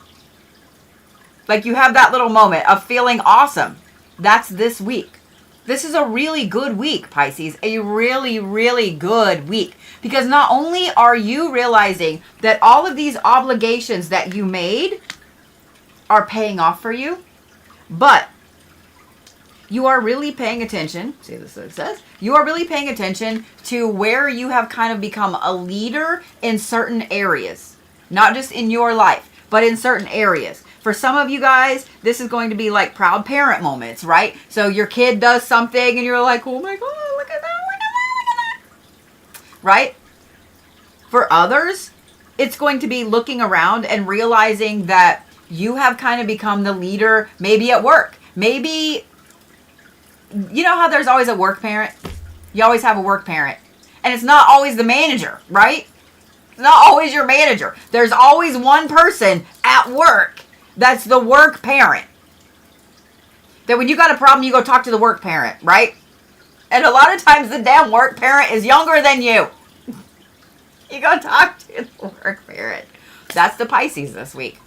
Like you have that little moment of feeling awesome. That's this week. This is a really good week, Pisces. A really, really good week. Because not only are you realizing that all of these obligations that you made are paying off for you, but you are really paying attention. See, this is what it says. You are really paying attention to where you have kind of become a leader in certain areas. Not just in your life, but in certain areas. For some of you guys, this is going to be like proud parent moments, right? So your kid does something and you're like, oh my God, look at that, look at that, look at that. Right? For others, it's going to be looking around and realizing that you have kind of become the leader, maybe at work. Maybe, you know how there's always a work parent? You always have a work parent. And it's not always the manager, right? It's not always your manager. There's always one person at work that's the work parent. That when you got a problem, you go talk to the work parent, right? And a lot of times the damn work parent is younger than you. You go talk to the work parent. That's the Pisces this week.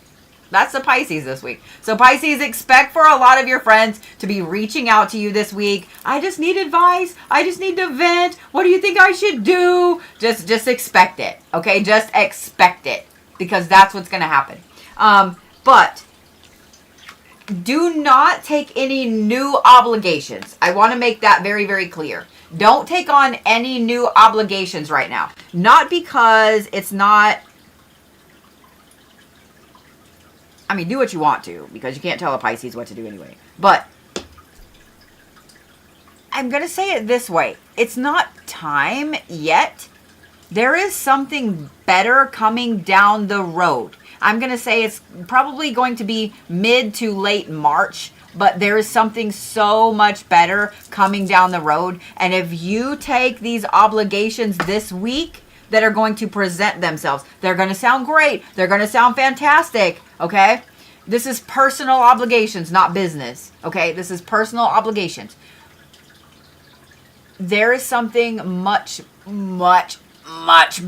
That's the Pisces this week. So Pisces, expect for a lot of your friends to be reaching out to you this week. I just need advice. I just need to vent. What do you think I should do? Just expect it. Okay? Just expect it. Because that's what's going to happen. But do not take any new obligations. I want to make that very, very clear. Don't take on any new obligations right now. Not because it's not... I mean, do what you want to, because you can't tell a Pisces what to do anyway. But I'm going to say it this way. It's not time yet. There is something better coming down the road. I'm going to say it's probably going to be mid to late March, but there is something so much better coming down the road. And if you take these obligations this week that are going to present themselves, they're going to sound great. They're going to sound fantastic. Okay? This is personal obligations, not business. Okay? This is personal obligations. There is something much, much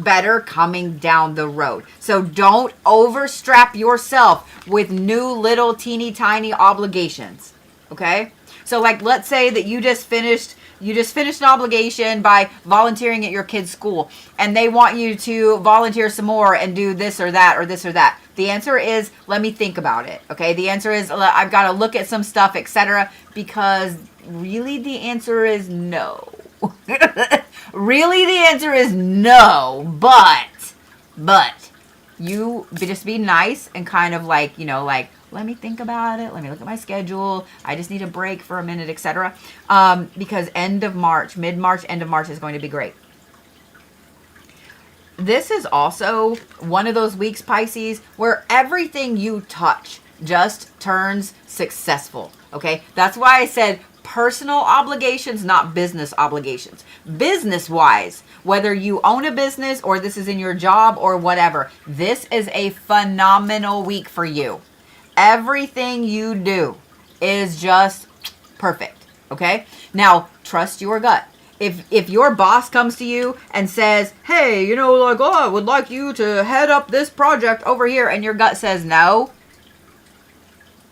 better coming down the road. So don't overstrap yourself with new little teeny tiny obligations. Okay? So like let's say that you just finished an obligation by volunteering at your kid's school and they want you to volunteer some more and do this or that or this or that. The answer is let me think about it. Okay? The answer is I've got to look at some stuff, etc. Because really the answer is no. Really, the answer is no, but you just be nice and kind of like, you know, like, let me think about it. Let me look at my schedule. I just need a break for a minute, etc. Because end of March, mid-March, end of March is going to be great. This is also one of those weeks, Pisces, where everything you touch just turns successful. Okay? That's why I said personal obligations, not business obligations. Business-wise, whether you own a business or this is in your job or whatever, this is a phenomenal week for you. Everything you do is just perfect, okay? Now, trust your gut. If your boss comes to you and says, hey, you know, like, oh, I would like you to head up this project over here, and your gut says no,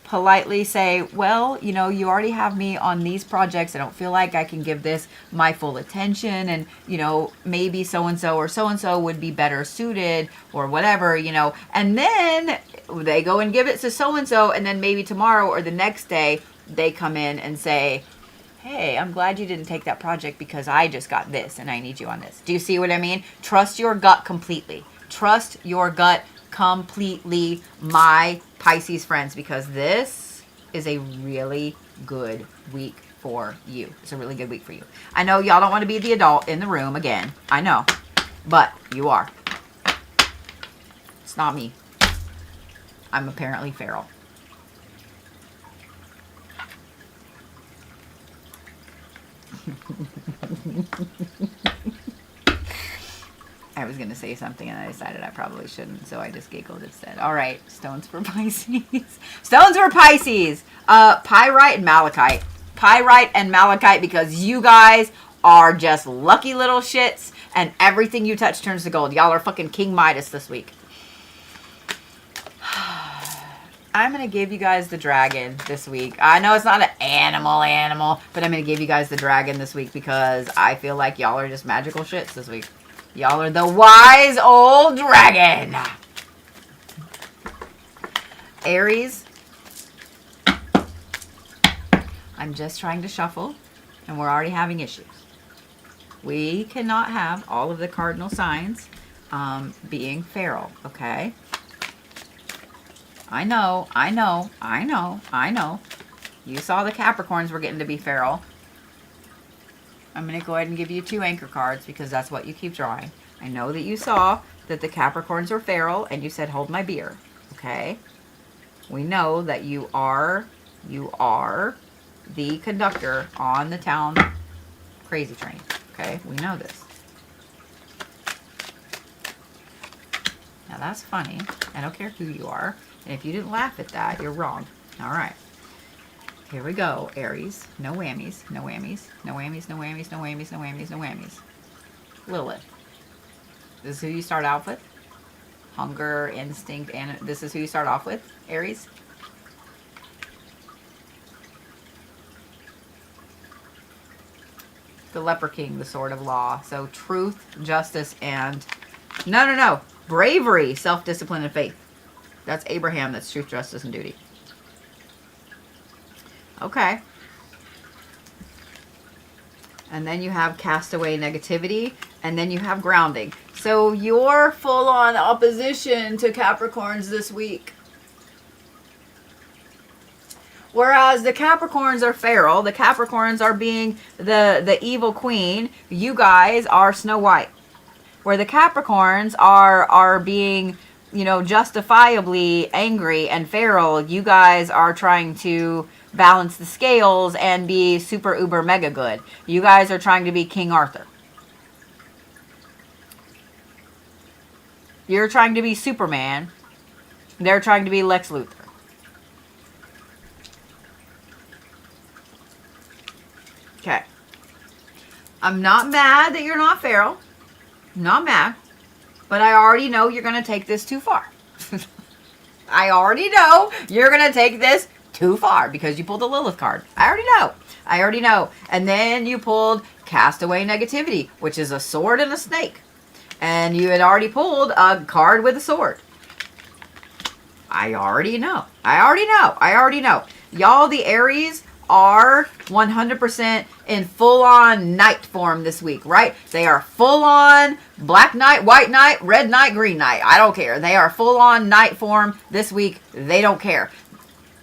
politely say, well, you know, you already have me on these projects. I don't feel like I can give this my full attention. And, you know, maybe so-and-so or so-and-so would be better suited or whatever, you know. And then they go and give it to so-and-so. And then maybe tomorrow or the next day, they come in and say, hey, I'm glad you didn't take that project because I just got this and I need you on this. Do you see what I mean? Trust your gut completely. Trust your gut completely, my Pisces friends, because this is a really good week for you. It's a really good week for you. I know y'all don't want to be the adult in the room again. I know. But you are. It's not me. I'm apparently feral. I was going to say something and I decided I probably shouldn't, so I just giggled instead. All right, stones for Pisces. Stones for Pisces. Pyrite and malachite. Pyrite and malachite, because you guys are just lucky little shits and everything you touch turns to gold. Y'all are fucking King Midas this week. I'm going to give you guys the dragon this week. I know it's not an animal, but I'm going to give you guys the dragon this week because I feel like y'all are just magical shits this week. Y'all are the wise old dragon. Aries. I'm just trying to shuffle and we're already having issues. We cannot have all of the cardinal signs being feral, okay? I know. You saw the Capricorns were getting to be feral. I'm going to go ahead and give you 2 anchor cards because that's what you keep drawing. I know that you saw that the Capricorns were feral and you said, hold my beer, okay? We know that you are the conductor on the town crazy train, okay? We know this. Now that's funny. I don't care who you are. And if you didn't laugh at that, you're wrong. All right. Here we go, Aries. No whammies, no whammies, no whammies, no whammies, no whammies, no whammies, no whammies. Lilith. This is who you start off with. Hunger, instinct, and this is who you start off with, Aries. The Leper King, the Sword of Law. So truth, justice, and... No. Bravery, self-discipline, and faith. That's Abraham. That's truth, justice, and duty. Okay. And then you have castaway negativity. And then you have grounding. So you're full-on opposition to Capricorns this week. Whereas the Capricorns are feral. The Capricorns are being the evil queen. You guys are Snow White. Where the Capricorns are being, you know, justifiably angry and feral, you guys are trying to balance the scales and be super uber mega good. You guys are trying to be King Arthur. You're trying to be Superman. They're trying to be Lex Luthor. Okay. I'm not mad that you're not feral. Not mad, but I already know you're going to take this too far. I already know you're going to take this too far because you pulled the Lilith card. I already know. And then you pulled Castaway Negativity, which is a sword and a snake. And you had already pulled a card with a sword. I already know. Y'all, the Aries are 100% in full-on night form this week, right? They are full-on black night, white night, red night, green night. I don't care. They are full-on night form this week. They don't care.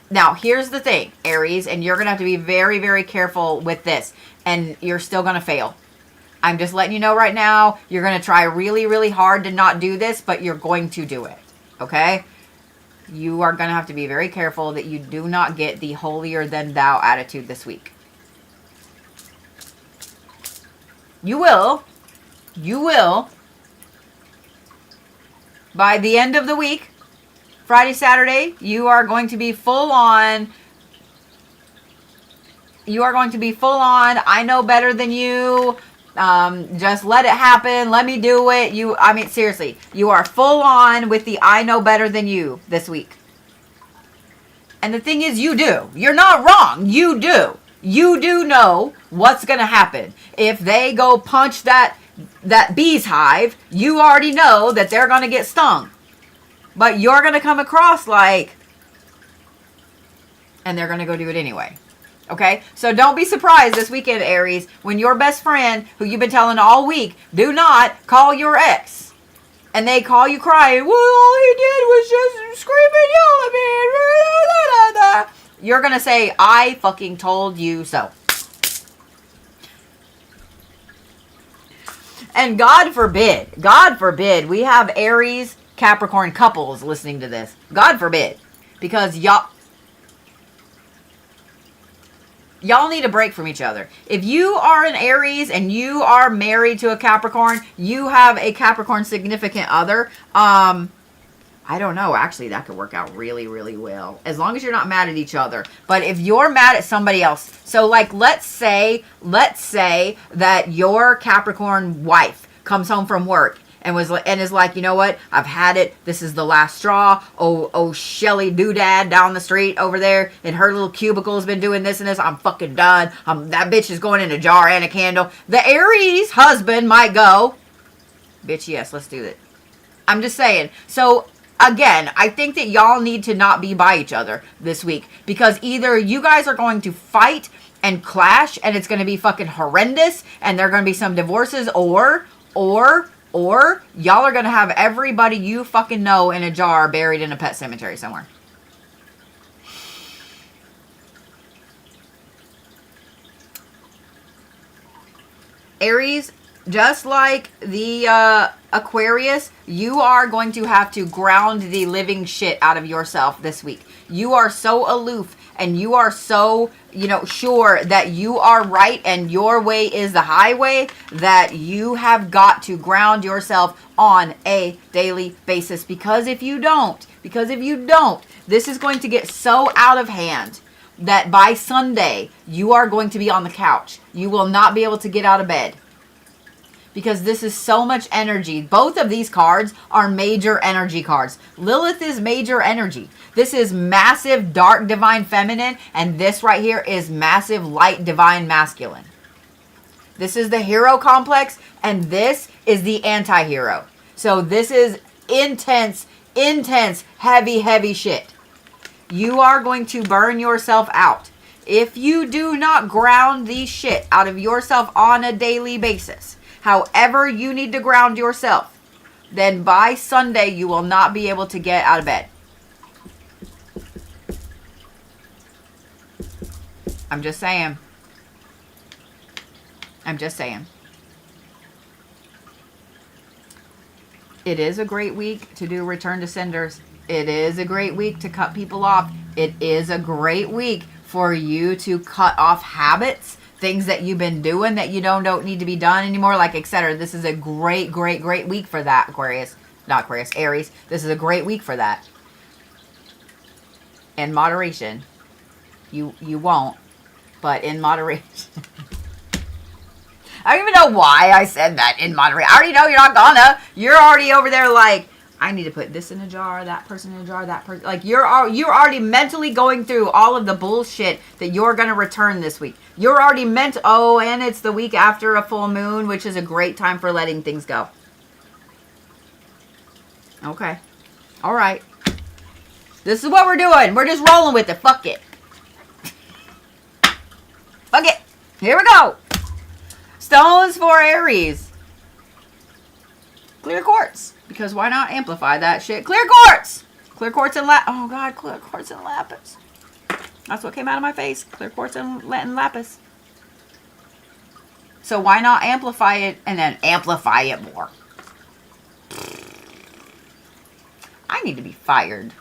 Now, here's the thing, Aries, and you're going to have to be very, very careful with this, and you're still going to fail. I'm just letting you know right now, you're going to try really, really hard to not do this, but you're going to do it, okay? You are going to have to be very careful that you do not get the holier than thou attitude this week. You will. By the end of the week, Friday, Saturday, you are going to be full on. I know better than you. Just let it happen. Let me do it. I mean, seriously, you are full on with the I know better than you this week. And the thing is, you do. You're not wrong. You do. You do know what's going to happen. If they go punch that bee's hive, you already know that they're going to get stung. But you're going to come across like, and they're going to go do it anyway. Okay, so don't be surprised this weekend, Aries, when your best friend, who you've been telling all week, do not call your ex. And they call you crying, well, all he did was just scream and yell at me. You're going to say, I fucking told you so. And God forbid, we have Aries, Capricorn couples listening to this. God forbid. Because y'all need a break from each other. If you are an Aries and you are married to a Capricorn, you have a Capricorn significant other. I don't know. Actually, that could work out really, really well. As long as you're not mad at each other. But if you're mad at somebody else. So like, let's say that your Capricorn wife comes home from work and is like, you know what? I've had it. This is the last straw. Oh, Shelly Doodad down the street over there in her little cubicle has been doing this and this. I'm fucking done. That bitch is going in a jar and a candle. The Aries husband might go, bitch, yes, let's do it. I'm just saying. So again, I think that y'all need to not be by each other this week, because either you guys are going to fight and clash and it's going to be fucking horrendous and there are going to be some divorces, or y'all are going to have everybody you fucking know in a jar buried in a pet cemetery somewhere. Aries, just like the Aquarius, you are going to have to ground the living shit out of yourself this week. You are so aloof and you are so, sure that you are right and your way is the highway, that you have got to ground yourself on a daily basis. Because if you don't, this is going to get so out of hand that by Sunday, you are going to be on the couch. You will not be able to get out of bed. Because this is so much energy. Both of these cards are major energy cards. Lilith is major energy. This is massive dark divine feminine. And this right here is massive light divine masculine. This is the hero complex. And this is the anti-hero. So this is intense, heavy shit. You are going to burn yourself out. If you do not ground the shit out of yourself on a daily basis, however you need to ground yourself, then by Sunday you will not be able to get out of bed. I'm just saying. It is a great week to do return to senders. It is a great week to cut people off. It is a great week for you to cut off habits, things that you've been doing that you don't need to be done anymore, like etc. This is a great week for that, Aries. This is a great week for that. In moderation. You won't, but in moderation. I don't even know why I said that, in moderation. I already know you're not gonna. You're already over there like, I need to put this in a jar, that person in a jar, that person. Like, you're already mentally going through all of the bullshit that you're going to return this week. You're already and it's the week after a full moon, which is a great time for letting things go. Okay. All right. This is what we're doing. We're just rolling with it. Fuck it. Fuck it. Here we go. Stones for Aries. Clear quartz. Because why not amplify that shit? Clear quartz! Clear quartz and oh God, clear quartz and lapis. That's what came out of my face. Clear quartz and lapis. So why not amplify it and then amplify it more? I need to be fired.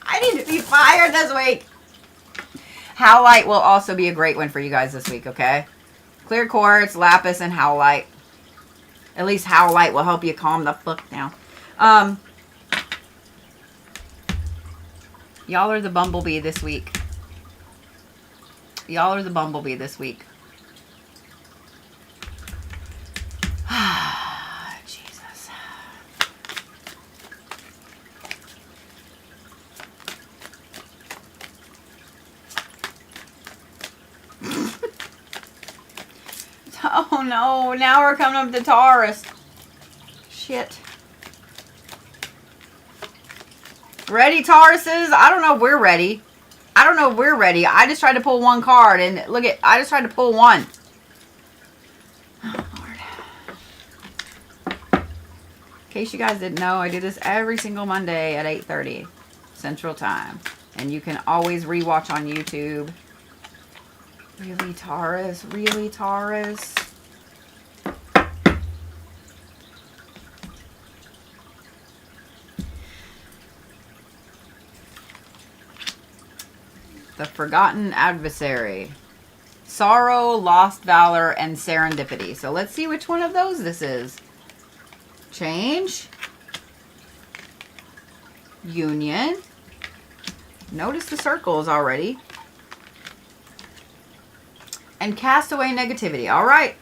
I need to be fired this week. Howlite will also be a great one for you guys this week, okay? Clear quartz, lapis, and howlite. At least howlite will help you calm the fuck down. Y'all are the bumblebee this week. Y'all are the bumblebee this week. Jesus. Oh no, now we're coming up to Taurus. Shit. Ready, Tauruses? I don't know if we're ready. I don't know if we're ready. I just tried to pull one card, and look at, I just tried to pull one. Oh, Lord. In case you guys didn't know, I do this every single Monday at 8:30 Central Time. And you can always rewatch on YouTube. Really, Taurus? Really, Taurus? The Forgotten Adversary. Sorrow, Lost Valor, and Serendipity. So let's see which one of those this is. Change. Union. Notice the circles already. And cast away negativity. All right.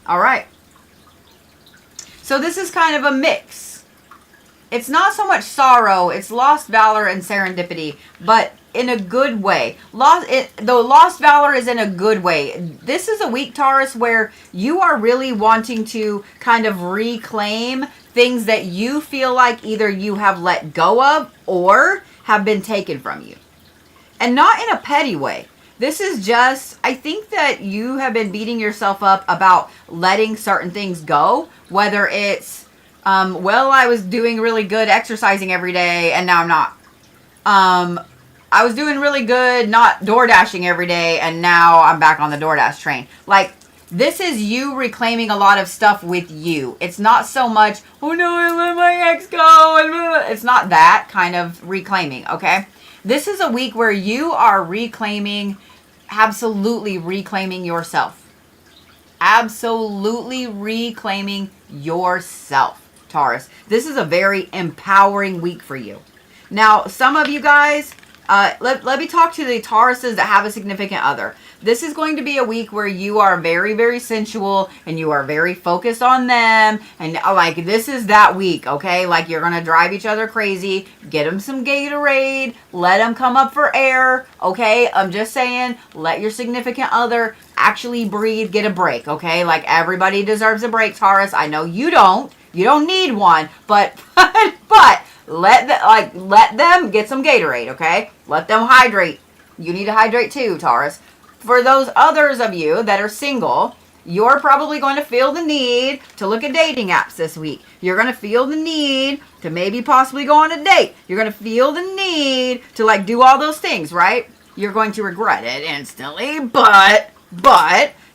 All right. So this is kind of a mix. It's not so much sorrow. It's lost valor and serendipity, but in a good way. The lost valor is in a good way. This is a week, Taurus, where you are really wanting to kind of reclaim things that you feel like either you have let go of or have been taken from you. And not in a petty way. This is just, I think that you have been beating yourself up about letting certain things go, whether it's, well, I was doing really good exercising every day and now I'm not. I was doing really good not door dashing every day and now I'm back on the DoorDash train. Like, this is you reclaiming a lot of stuff with you. It's not so much, oh no, I let my ex go. And it's not that kind of reclaiming, okay? This is a week where you are reclaiming, absolutely reclaiming yourself. Absolutely reclaiming yourself, Taurus. This is a very empowering week for you. Now, some of you guys, let me talk to the Tauruses that have a significant other. This is going to be a week where you are very, very sensual and you are very focused on them. And like, this is that week, okay? Like, you're going to drive each other crazy. Get them some Gatorade. Let them come up for air, okay? I'm just saying, let your significant other actually breathe, get a break, okay? Like, everybody deserves a break, Taurus. I know you don't. You don't need one, but let them get some Gatorade, okay? Let them hydrate. You need to hydrate too, Taurus. For those others of you that are single, you're probably going to feel the need to look at dating apps this week. You're going to feel the need to maybe possibly go on a date. You're going to feel the need to like do all those things, right? You're going to regret it instantly, but,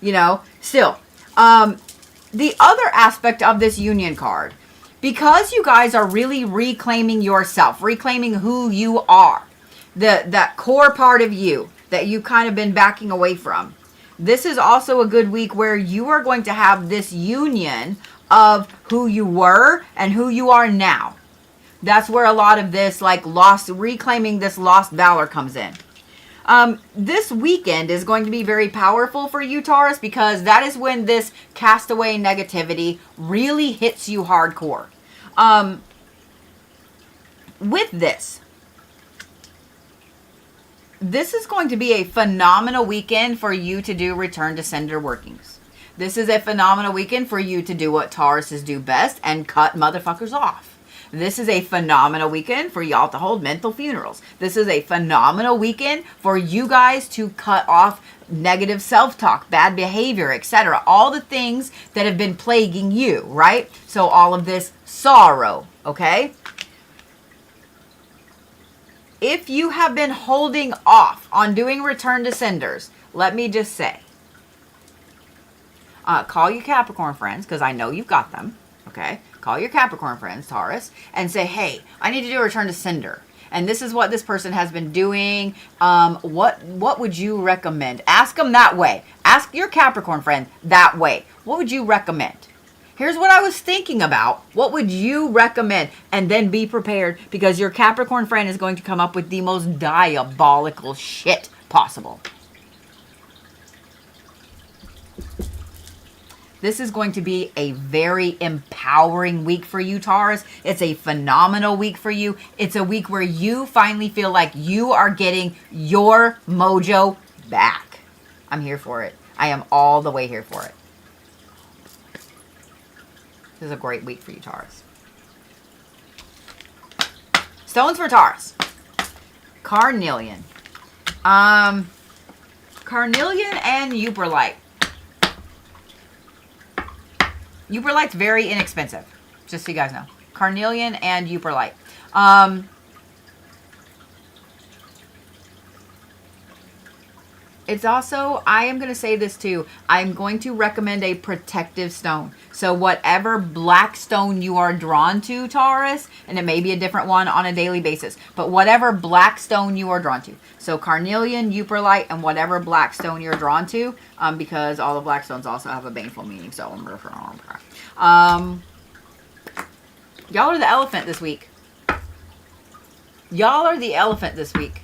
you know, still. The other aspect of this union card, because you guys are really reclaiming yourself, reclaiming who you are, that core part of you that you've kind of been backing away from. This is also a good week where you are going to have this union of who you were and who you are now. That's where a lot of this like reclaiming this lost valor comes in. This weekend is going to be very powerful for you, Taurus, because that is when this castaway negativity really hits you hardcore. With this is going to be a phenomenal weekend for you to do return to sender workings. This is a phenomenal weekend for you to do what Tauruses do best and cut motherfuckers off. This is a phenomenal weekend for y'all to hold mental funerals. This is a phenomenal weekend for you guys to cut off negative self-talk, bad behavior, etc. All the things that have been plaguing you, right? So all of this sorrow, okay? If you have been holding off on doing return to senders, let me just say, call your Capricorn friends, because I know you've got them, okay? Call your Capricorn friends, Taurus, and say, hey, I need to do a return to sender. And this is what this person has been doing. What would you recommend? Ask them that way. Ask your Capricorn friend that way. What would you recommend? Here's what I was thinking about. What would you recommend? And then be prepared, because your Capricorn friend is going to come up with the most diabolical shit possible. This is going to be a very empowering week for you, Taurus. It's a phenomenal week for you. It's a week where you finally feel like you are getting your mojo back. I'm here for it. I am all the way here for it. This is a great week for you, Taurus. Stones for Taurus. Carnelian. Carnelian and Uperlite. Uperlite's very inexpensive, just so you guys know. Carnelian and Uperlite. It's also, I am going to say this too, I'm going to recommend a protective stone. So whatever black stone you are drawn to, Taurus, and it may be a different one on a daily basis, but whatever black stone you are drawn to. So carnelian, Uperlite, and whatever black stone you're drawn to, because all the black stones also have a baneful meaning. So, y'all are the elephant this week. Y'all are the elephant this week.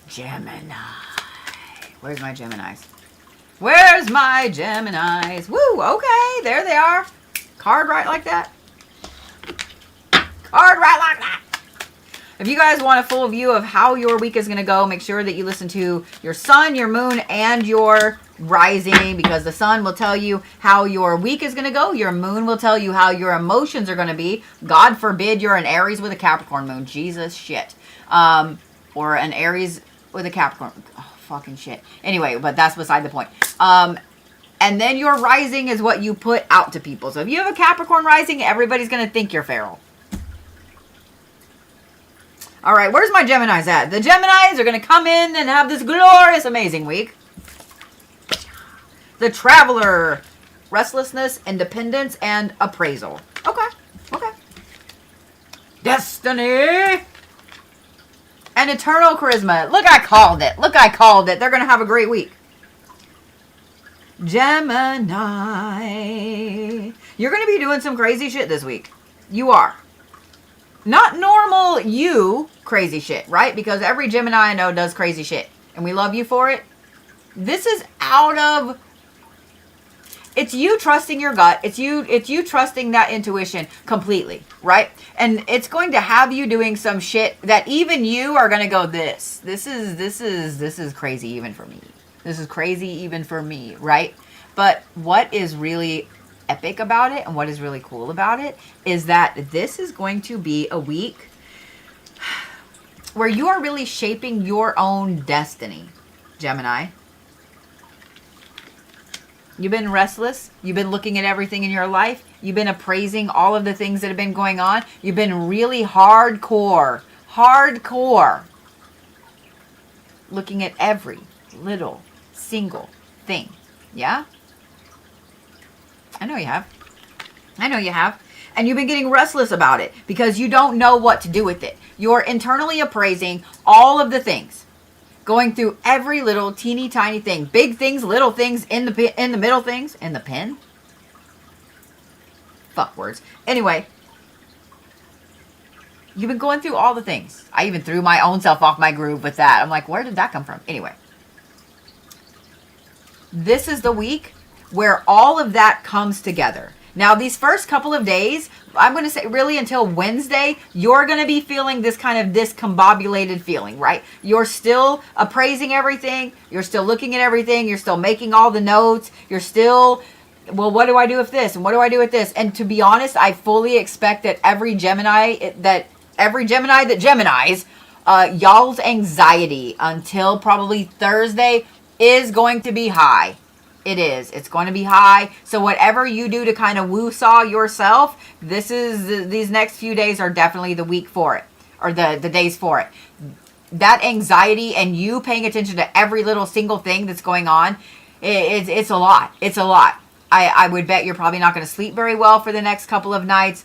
Gemini. Where's my Geminis? Where's my Geminis? Woo, okay, there they are. Card right like that. Card right like that. If you guys want a full view of how your week is going to go, make sure that you listen to your sun, your moon, and your rising, because the sun will tell you how your week is going to go. Your moon will tell you how your emotions are going to be. God forbid you're an Aries with a Capricorn moon. Jesus shit. Or an Aries with a Capricorn. Oh, fucking shit. Anyway, but that's beside the point. And then your rising is what you put out to people. So if you have a Capricorn rising, everybody's going to think you're feral. All right, where's my Geminis at? The Geminis are going to come in and have this glorious, amazing week. The Traveler. Restlessness, independence, and appraisal. Okay, okay. Destiny. And eternal charisma. Look, I called it. Look, I called it. They're going to have a great week. Gemini. You're going to be doing some crazy shit this week. You are. Not normal you crazy shit, right? Because every Gemini I know does crazy shit. And we love you for it. This is out of... It's you trusting your gut. It's you trusting that intuition completely, right? And it's going to have you doing some shit that even you are going to go, this is crazy even for me. This is crazy even for me, right? But what is really epic about it and what is really cool about it is that this is going to be a week where you are really shaping your own destiny, Gemini. You've been restless. You've been looking at everything in your life. You've been appraising all of the things that have been going on. You've been really hardcore looking at every little single thing. Yeah? I know you have. I know you have. And you've been getting restless about it because you don't know what to do with it. You're internally appraising all of the things. Going through every little teeny tiny thing. Big things, little things, in the middle things. In the pen. Fuck words. Anyway. You've been going through all the things. I even threw my own self off my groove with that. I'm like, where did that come from? Anyway. This is the week where all of that comes together. Now, these first couple of days, I'm going to say really until Wednesday, you're going to be feeling this kind of discombobulated feeling, right? You're still appraising everything. You're still looking at everything. You're still making all the notes. You're still, well, what do I do with this? And what do I do with this? And to be honest, I fully expect that every Gemini that Geminis, y'all's anxiety until probably Thursday is going to be high. It is. It's going to be high. So whatever you do to kind of woo-saw yourself, these next few days are definitely the week for it. Or the days for it. That anxiety and you paying attention to every little single thing that's going on, it's a lot. It's a lot. I would bet you're probably not going to sleep very well for the next couple of nights.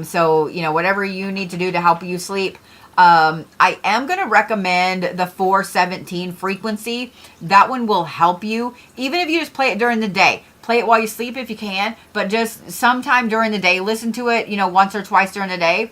So, whatever you need to do to help you sleep. I am going to recommend the 417 frequency. That one will help you. Even if you just play it during the day. Play it while you sleep if you can. But just sometime during the day. Listen to it, once or twice during the day.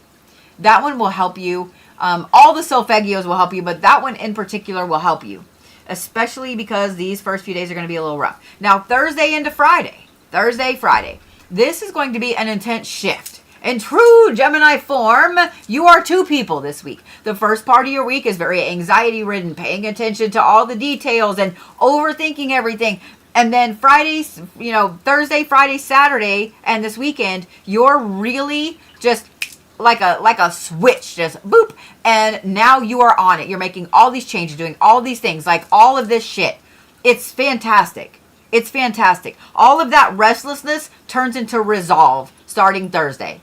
That one will help you. All the solfeggios will help you. But that one in particular will help you. Especially because these first few days are going to be a little rough. Now, Thursday into Friday. Friday. This is going to be an intense shift. In true Gemini form, you are two people this week. The first part of your week is very anxiety-ridden, paying attention to all the details and overthinking everything. And then Friday, you know, Thursday, Friday, Saturday, and this weekend, you're really just like a switch, just boop. And now you are on it. You're making all these changes, doing all these things, like all of this shit. It's fantastic. It's fantastic. All of that restlessness turns into resolve starting Thursday.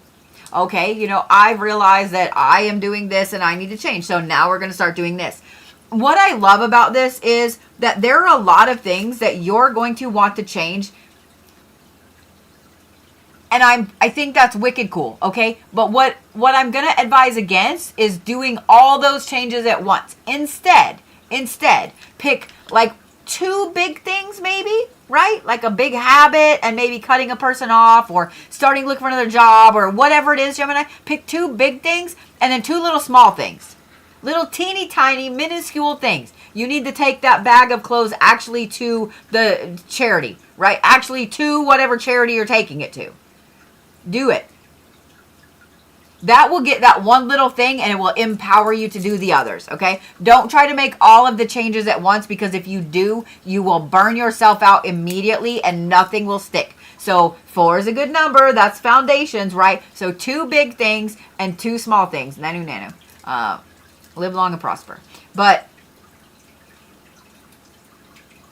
Okay, you know, I've realized that I am doing this and I need to change. So now we're going to start doing this. What I love about this is that there are a lot of things that you're going to want to change. And I think that's wicked cool, okay? But what I'm going to advise against is doing all those changes at once. Instead, pick like 2 big things maybe, right? Like a big habit and maybe cutting a person off or starting to look for another job or whatever it is, Gemini. Pick 2 big things and then 2 little small things. Little teeny tiny minuscule things. You need to take that bag of clothes actually to the charity, right? Actually to whatever charity you're taking it to. Do it. That will get that one little thing and it will empower you to do the others, okay? Don't try to make all of the changes at once, because if you do, you will burn yourself out immediately and nothing will stick. So 4 is a good number. That's foundations, right? So 2 big things and 2 small things. Nanu nanu. Live long and prosper. But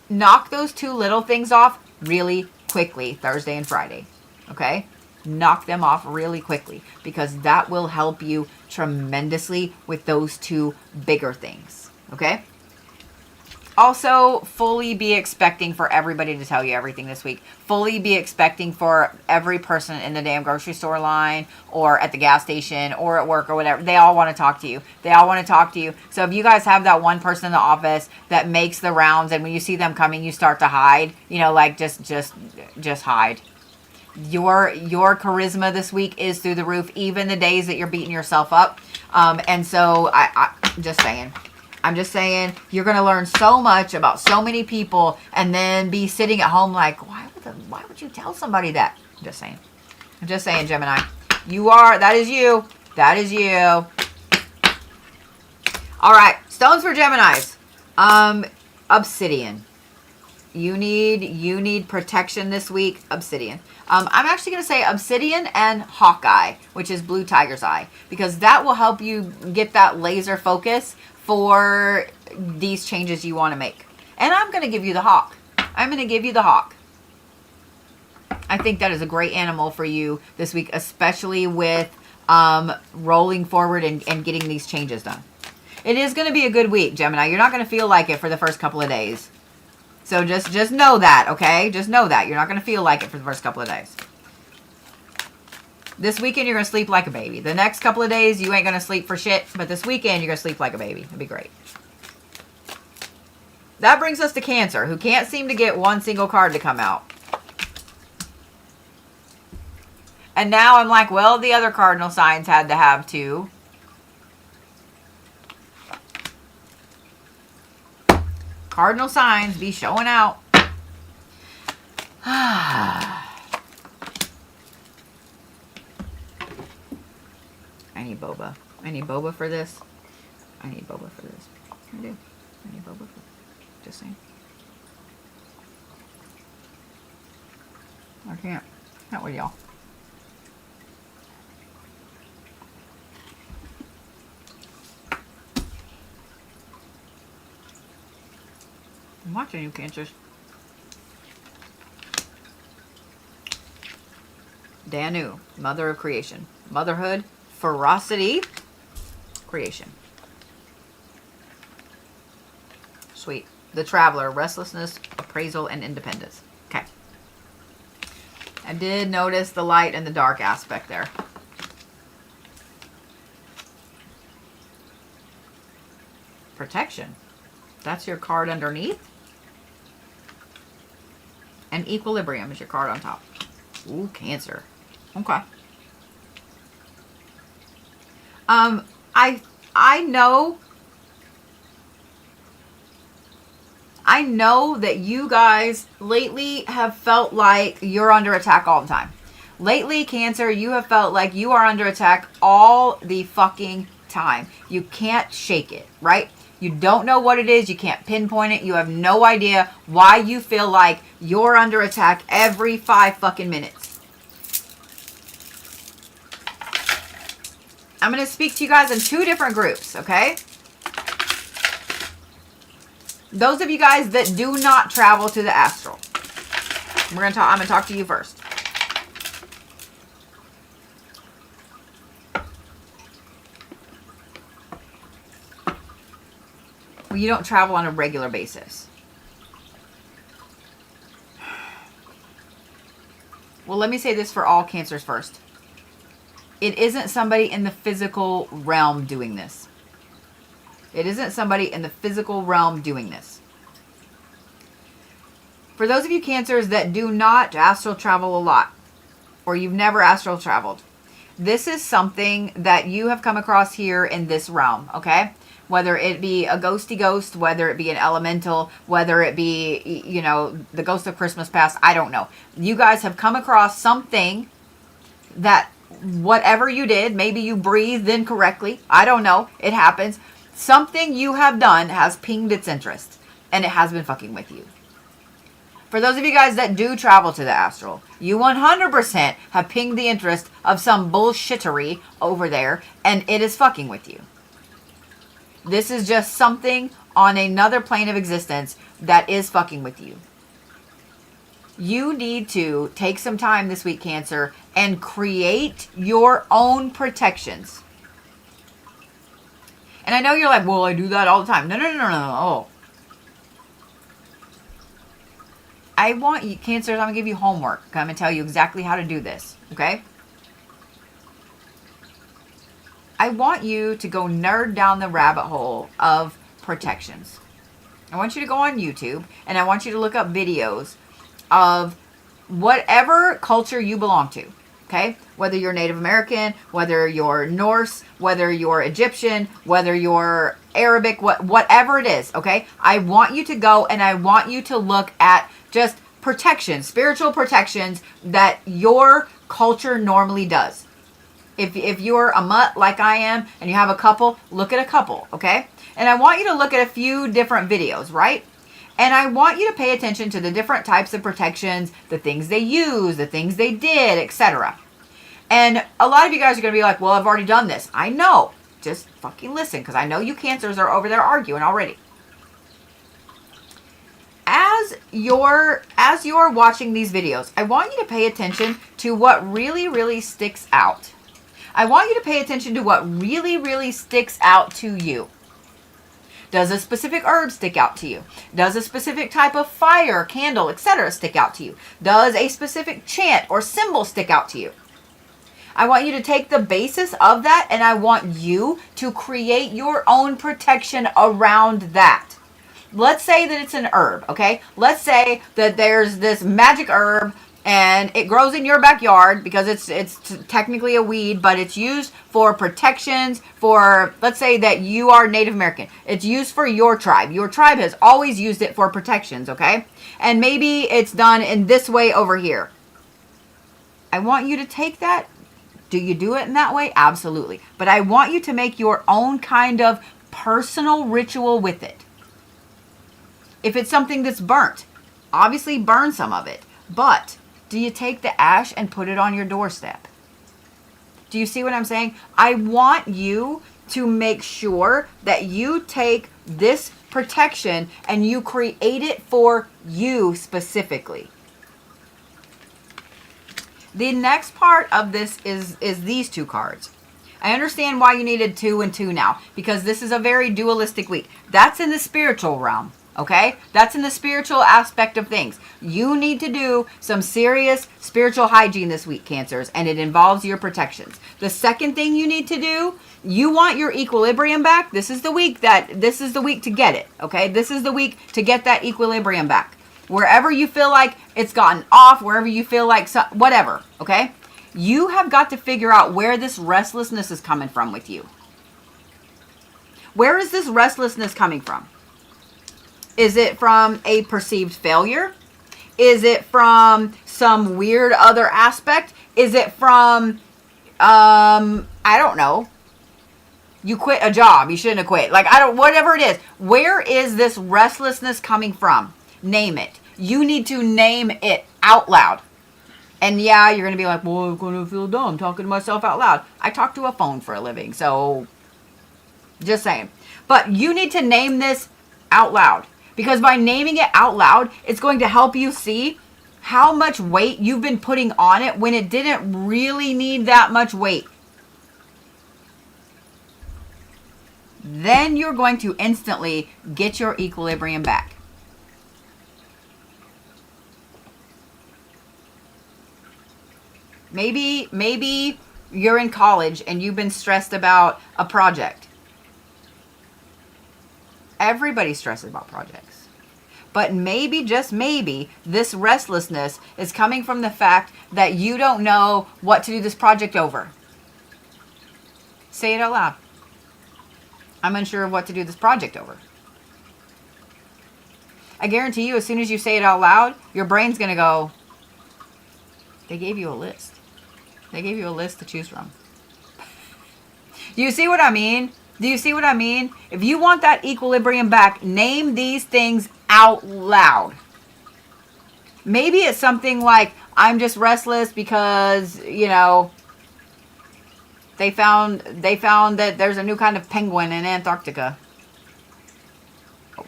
knock those 2 little things off really quickly Thursday and Friday, okay? Knock them off really quickly, because that will help you tremendously with those 2 bigger things, okay? Also, fully be expecting for everybody to tell you everything this week. Fully be expecting for every person in the damn grocery store line or at the gas station or at work or whatever. They all want to talk to you. They all want to talk to you. So if you guys have that one person in the office that makes the rounds, and when you see them coming, you start to hide, you know, like just hide. Your charisma this week is through the roof, even the days that you're beating yourself up. And so I'm just saying, you're going to learn so much about so many people and then be sitting at home like, why would you tell somebody that? I'm just saying, Gemini. That is you. That is you. All right. Stones for Geminis. Obsidian. You need protection this week. Obsidian. I'm actually going to say obsidian and hawkeye, which is blue tiger's eye, because that will help you get that laser focus for these changes you want to make. And I'm going to give you the hawk. I'm going to give you the hawk. I think that is a great animal for you this week, especially with rolling forward and getting these changes done. It is going to be a good week, Gemini. You're not going to feel like it for the first couple of days. So just know that, okay? Just know that. You're not going to feel like it for the first couple of days. This weekend, you're going to sleep like a baby. The next couple of days, you ain't going to sleep for shit. But this weekend, you're going to sleep like a baby. It'd be great. That brings us to Cancer, who can't seem to get one single card to come out. And now I'm like, well, the other cardinal signs had to have 2. Cardinal signs be showing out. I need boba. I need boba for this. I need boba for this. I do. I need boba for this. Just saying. I can't. Not with y'all. I'm watching you, Cancers. Danu, mother of creation. Motherhood, ferocity, creation. Sweet. The Traveler, restlessness, appraisal, and independence. Okay. I did notice the light and the dark aspect there. Protection. That's your card underneath. And equilibrium is your card on top. Ooh, Cancer. Okay. I know that you guys lately have felt like you're under attack all the time. Lately, Cancer, you have felt like you are under attack all the fucking time. You can't shake it, right? You don't know what it is. You can't pinpoint it. You have no idea why you feel like you're under attack every 5 fucking minutes. I'm going to speak to you guys in 2 different groups, okay? Those of you guys that do not travel to the astral. I'm going to talk to you first. Well, you don't travel on a regular basis. Well, let me say this for all Cancers first. It isn't somebody in the physical realm doing this. It isn't somebody in the physical realm doing this. For those of you Cancers that do not astral travel a lot, or you've never astral traveled, this is something that you have come across here in this realm, okay? Whether it be a ghosty ghost, whether it be an elemental, whether it be, you know, the ghost of Christmas past, I don't know. You guys have come across something that whatever you did, maybe you breathed incorrectly, I don't know, it happens. Something you have done has pinged its interest, and it has been fucking with you. For those of you guys that do travel to the astral, you 100% have pinged the interest of some bullshittery over there, and it is fucking with you. This is just something on another plane of existence that is fucking with you. You need to take some time this week, Cancer, and create your own protections. And I know you're like, well, I do that all the time. No. I want you, Cancers, I'm going to give you homework. I'm going to tell you exactly how to do this, okay? I want you to go nerd down the rabbit hole of protections. I want you to go on YouTube, and I want you to look up videos of whatever culture you belong to, okay? Whether you're Native American, whether you're Norse, whether you're Egyptian, whether you're Arabic, whatever it is, okay? I want you to go and I want you to look at just protections, spiritual protections that your culture normally does. If you're a mutt like I am and you have a couple, look at a couple, okay? And I want you to look at a few different videos, right? And I want you to pay attention to the different types of protections, the things they use, the things they did, etc. And a lot of you guys are going to be like, well, I've already done this. I know. Just fucking listen, because I know you Cancers are over there arguing already. As you're watching these videos, I want you to pay attention to what really, really sticks out. I want you to pay attention to what really, really sticks out to you. Does a specific herb stick out to you? Does a specific type of fire, candle, etc. stick out to you? Does a specific chant or symbol stick out to you? I want you to take the basis of that, and I want you to create your own protection around that. Let's say that it's an herb, okay? Let's say that there's this magic herb and it grows in your backyard because it's technically a weed, but it's used for protections for, let's say that you are Native American. It's used for your tribe. Your tribe has always used it for protections, okay? And maybe it's done in this way over here. I want you to take that. Do you do it in that way? Absolutely. But I want you to make your own kind of personal ritual with it. If it's something that's burnt, obviously burn some of it. But do you take the ash and put it on your doorstep? Do you see what I'm saying? I want you to make sure that you take this protection and you create it for you specifically. The next part of this is these 2 cards. I understand why you needed 2 and 2 now, because this is a very dualistic week. That's in the spiritual realm. Okay? That's in the spiritual aspect of things. You need to do some serious spiritual hygiene this week, Cancers, and it involves your protections. The second thing you need to do, you want your equilibrium back. This is the week to get it. Okay? This is the week to get that equilibrium back. Wherever you feel like it's gotten off, wherever you feel like whatever, okay? You have got to figure out where this restlessness is coming from with you. Where is this restlessness coming from? Is it from a perceived failure? Is it from some weird other aspect? Is it from, I don't know, You quit a job you shouldn't have quit. Like, whatever it is. Where is this restlessness coming from? Name it. You need to name it out loud. And yeah, you're going to be like, well, I'm going to feel dumb talking to myself out loud. I talk to a phone for a living, so just saying. But you need to name this out loud. Because by naming it out loud, it's going to help you see how much weight you've been putting on it when it didn't really need that much weight. Then you're going to instantly get your equilibrium back. Maybe you're in college and you've been stressed about a project. Everybody stresses about projects. But maybe, just maybe, this restlessness is coming from the fact that you don't know what to do this project over. Say it out loud. I'm unsure of what to do this project over. I guarantee you, as soon as you say it out loud, your brain's going to go, they gave you a list. They gave you a list to choose from. Do you see what I mean? Do you see what I mean? If you want that equilibrium back, name these things out loud. Maybe it's something like, I'm just restless because, you know, they found that there's a new kind of penguin in Antarctica.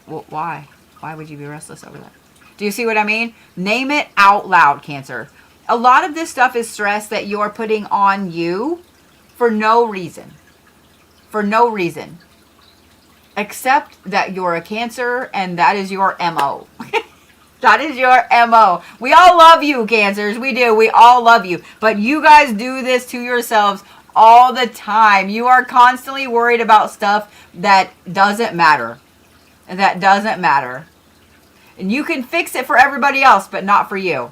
Why? Why would you be restless over that? Do you see what I mean? Name it out loud, Cancer. A lot of this stuff is stress that you're putting on you for no reason. For no reason. Except that you're a Cancer and that is your MO. That is your MO. We all love you, Cancers. We do. We all love you. But you guys do this to yourselves all the time. You are constantly worried about stuff that doesn't matter. That doesn't matter. And you can fix it for everybody else, but not for you.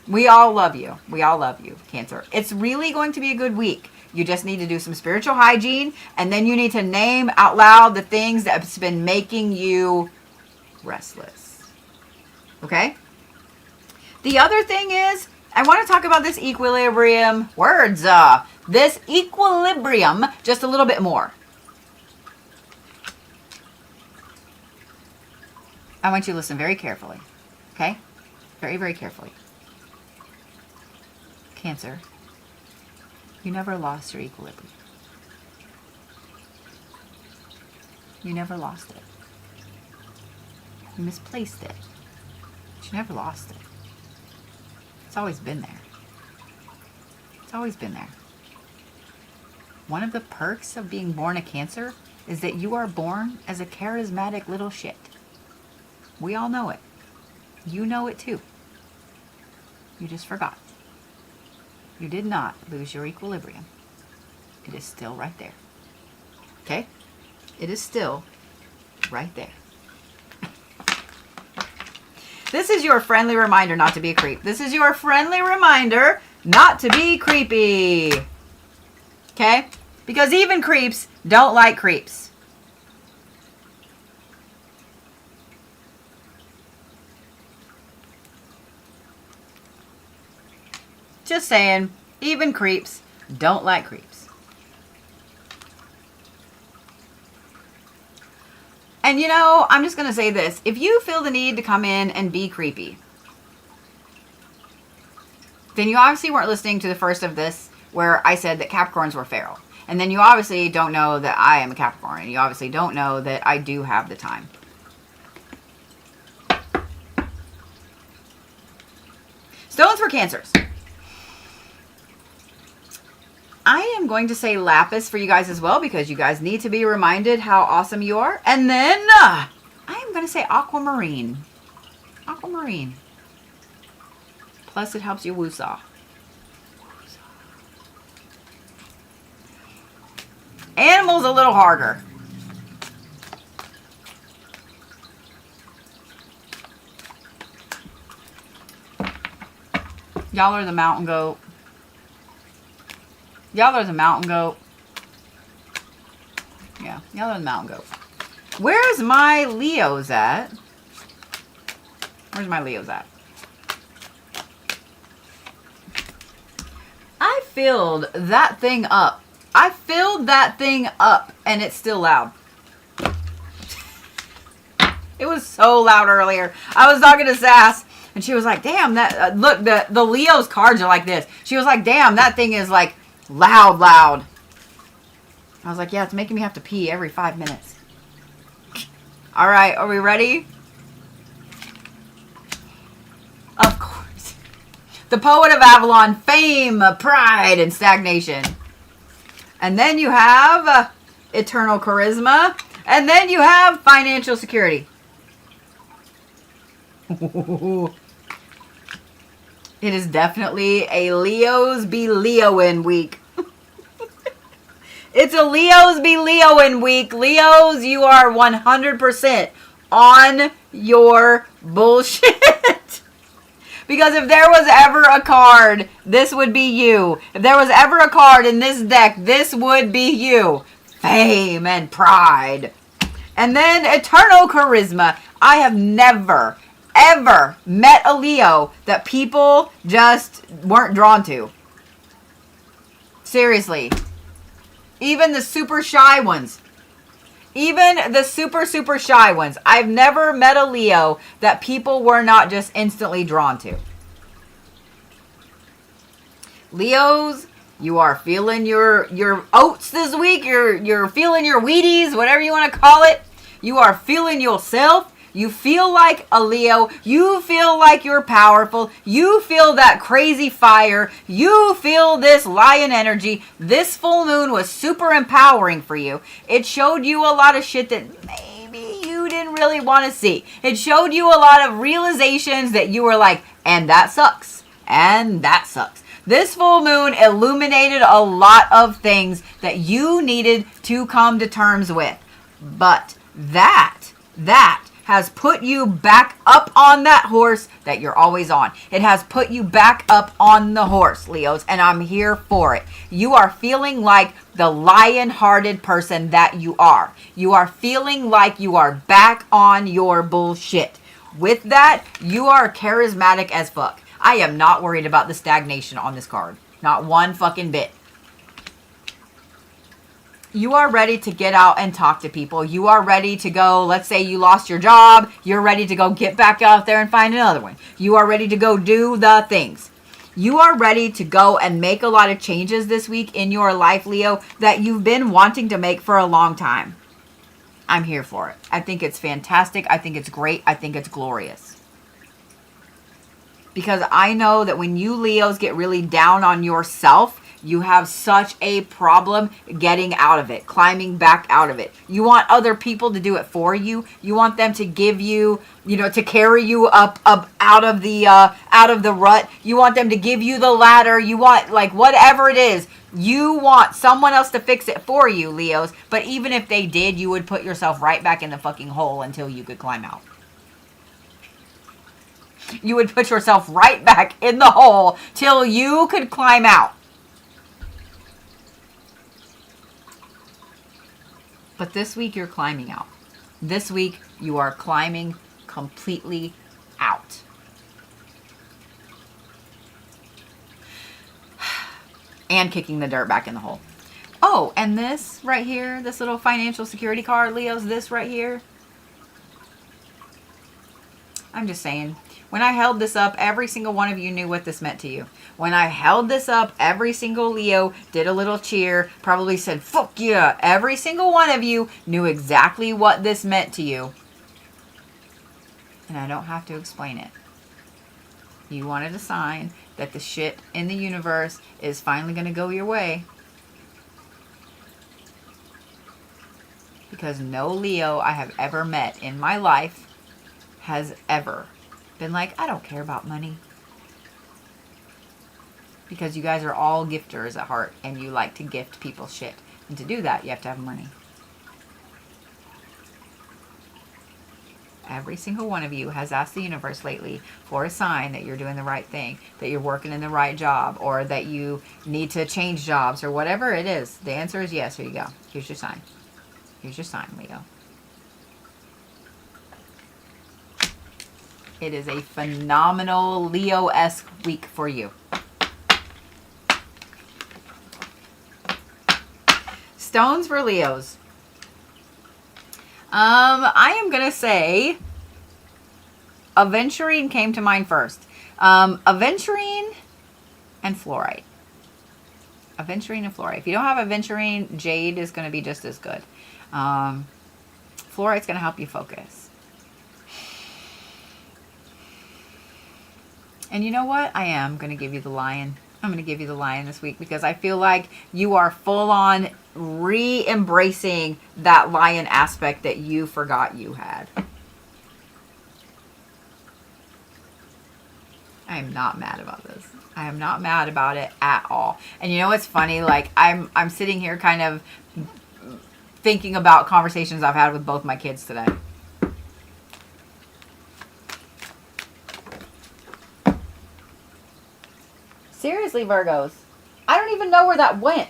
We all love you. We all love you, Cancer. It's really going to be a good week. You just need to do some spiritual hygiene, and then you need to name out loud the things that have been making you restless. Okay? The other thing is, I want to talk about this equilibrium words. This equilibrium just a little bit more. I want you to listen very carefully. Okay? Very, very carefully. Cancer, you never lost your equilibrium. You never lost it. You misplaced it. But you never lost it. It's always been there. It's always been there. One of the perks of being born a Cancer is that you are born as a charismatic little shit. We all know it. You know it too. You just forgot. You did not lose your equilibrium. It is still right there. Okay? It is still right there. This is your friendly reminder not to be a creep. This is your friendly reminder not to be creepy. Okay? Because even creeps don't like creeps. Just saying, even creeps don't like creeps. And you know, I'm just going to say this. If you feel the need to come in and be creepy, then you obviously weren't listening to the first of this where I said that Capricorns were feral. And then you obviously don't know that I am a Capricorn. And you obviously don't know that I do have the time. Stones for Cancers. I am going to say lapis for you guys as well because you guys need to be reminded how awesome you are. And then I am going to say aquamarine. Aquamarine. Plus it helps you woo-saw. Animals a little harder. Y'all are the mountain goat. Y'all are the mountain goat. Yeah, y'all are the mountain goat. Where's my Leos at? Where's my Leos at? I filled that thing up. I filled that thing up and it's still loud. It was so loud earlier. I was talking to Sass and she was like, damn, that look, the Leo's cards are like this. She was like, damn, that thing is like loud. I was like, yeah, it's making me have to pee every 5 minutes. All right, are we ready? Of course. The Poet of Avalon, fame, pride, and stagnation. And then you have eternal charisma. And then you have financial security. It is definitely a Leo's be Leoing week. It's a Leo's be Leoing week. Leos, you are 100% on your bullshit. Because if there was ever a card, this would be you. If there was ever a card in this deck, this would be you. Fame and pride. And then eternal charisma. I have never, ever met a Leo that people just weren't drawn to. Seriously. Even the super shy ones. Even the super shy ones. I've never met a Leo that people were not just instantly drawn to. Leos, you are feeling your oats this week. You're feeling your Wheaties, whatever you want to call it. You are feeling yourself. You feel like a Leo. You feel like you're powerful. You feel that crazy fire. You feel this lion energy. This full moon was super empowering for you. It showed you a lot of shit that maybe you didn't really want to see. It showed you a lot of realizations that you were like, and that sucks. And that sucks. This full moon illuminated a lot of things that you needed to come to terms with. But that has put you back up on that horse that you're always on. It has put you back up on the horse, Leos, and I'm here for it. You are feeling like the lion-hearted person that you are. You are feeling like you are back on your bullshit. With that, you are charismatic as fuck. I am not worried about the stagnation on this card. Not one fucking bit. You are ready to get out and talk to people. You are ready to go, let's say you lost your job. You're ready to go get back out there and find another one. You are ready to go do the things. You are ready to go and make a lot of changes this week in your life, Leo, that you've been wanting to make for a long time. I'm here for it. I think it's fantastic. I think it's great. I think it's glorious. Because I know that when you Leos get really down on yourself, you have such a problem getting out of it, climbing back out of it. You want other people to do it for you. You want them to give you, to carry you up out of the rut. You want them to give you the ladder. You want, like, whatever it is. You want someone else to fix it for you, Leos. But even if they did, you would put yourself right back in the fucking hole until you could climb out. You would put yourself right back in the hole till you could climb out. But this week you're climbing out. This week you are climbing completely out. And kicking the dirt back in the hole. Oh, and this right here, this little financial security card, Leos, this right here. I'm just saying. When I held this up, every single one of you knew what this meant to you. When I held this up, every single Leo did a little cheer, probably said, fuck yeah. Every single one of you knew exactly what this meant to you. And I don't have to explain it. You wanted a sign that the shit in the universe is finally going to go your way. Because no Leo I have ever met in my life has ever been like, I don't care about money. Because you guys are all gifters at heart and you like to gift people shit. And to do that, you have to have money. Every single one of you has asked the universe lately for a sign that you're doing the right thing, that you're working in the right job, or that you need to change jobs, or whatever it is. The answer is yes. Here you go. Here's your sign. Here's your sign, Leo. It is a phenomenal Leo-esque week for you. Stones for Leos. I am going to say aventurine came to mind first. Aventurine and fluorite. Aventurine and fluorite. If you don't have aventurine, jade is going to be just as good. Fluorite's going to help you focus. And you know what? I am going to give you the lion. I'm going to give you the lion this week because I feel like you are full on re-embracing that lion aspect that you forgot you had. I am not mad about this. I am not mad about it at all. And you know what's funny? Like I'm sitting here kind of thinking about conversations I've had with both my kids today. Seriously, Virgos. I don't even know where that went.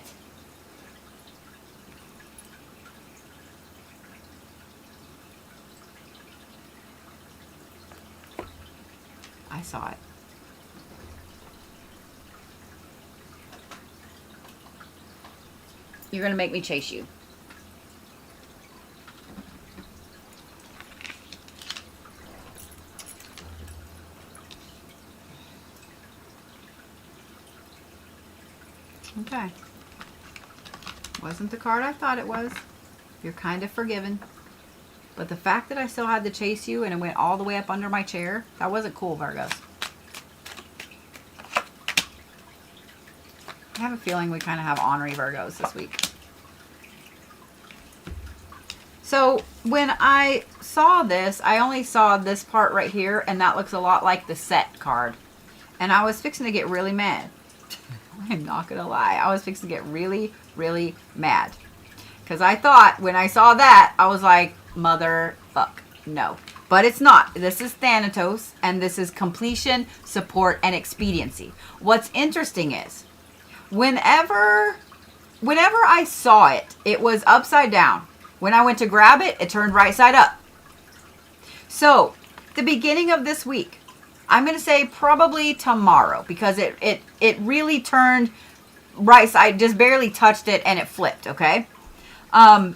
I saw it. You're going to make me chase you. Okay. Wasn't the card I thought it was. You're kind of forgiven. But the fact that I still had to chase you and it went all the way up under my chair, that wasn't cool, Virgos. I have a feeling we kind of have ornery Virgos this week. So when I saw this, I only saw this part right here, and that looks a lot like the set card. And I was fixing to get really mad. I'm not going to lie. I was fixing to get really, really mad. Because I thought when I saw that, I was like, motherfuck, no. But it's not. This is Thanatos, and this is completion, support, and expediency. What's interesting is, whenever I saw it, it was upside down. When I went to grab it, it turned right side up. So, the beginning of this week, I'm going to say probably tomorrow, because it really turned right side, just barely touched it, and it flipped, okay? And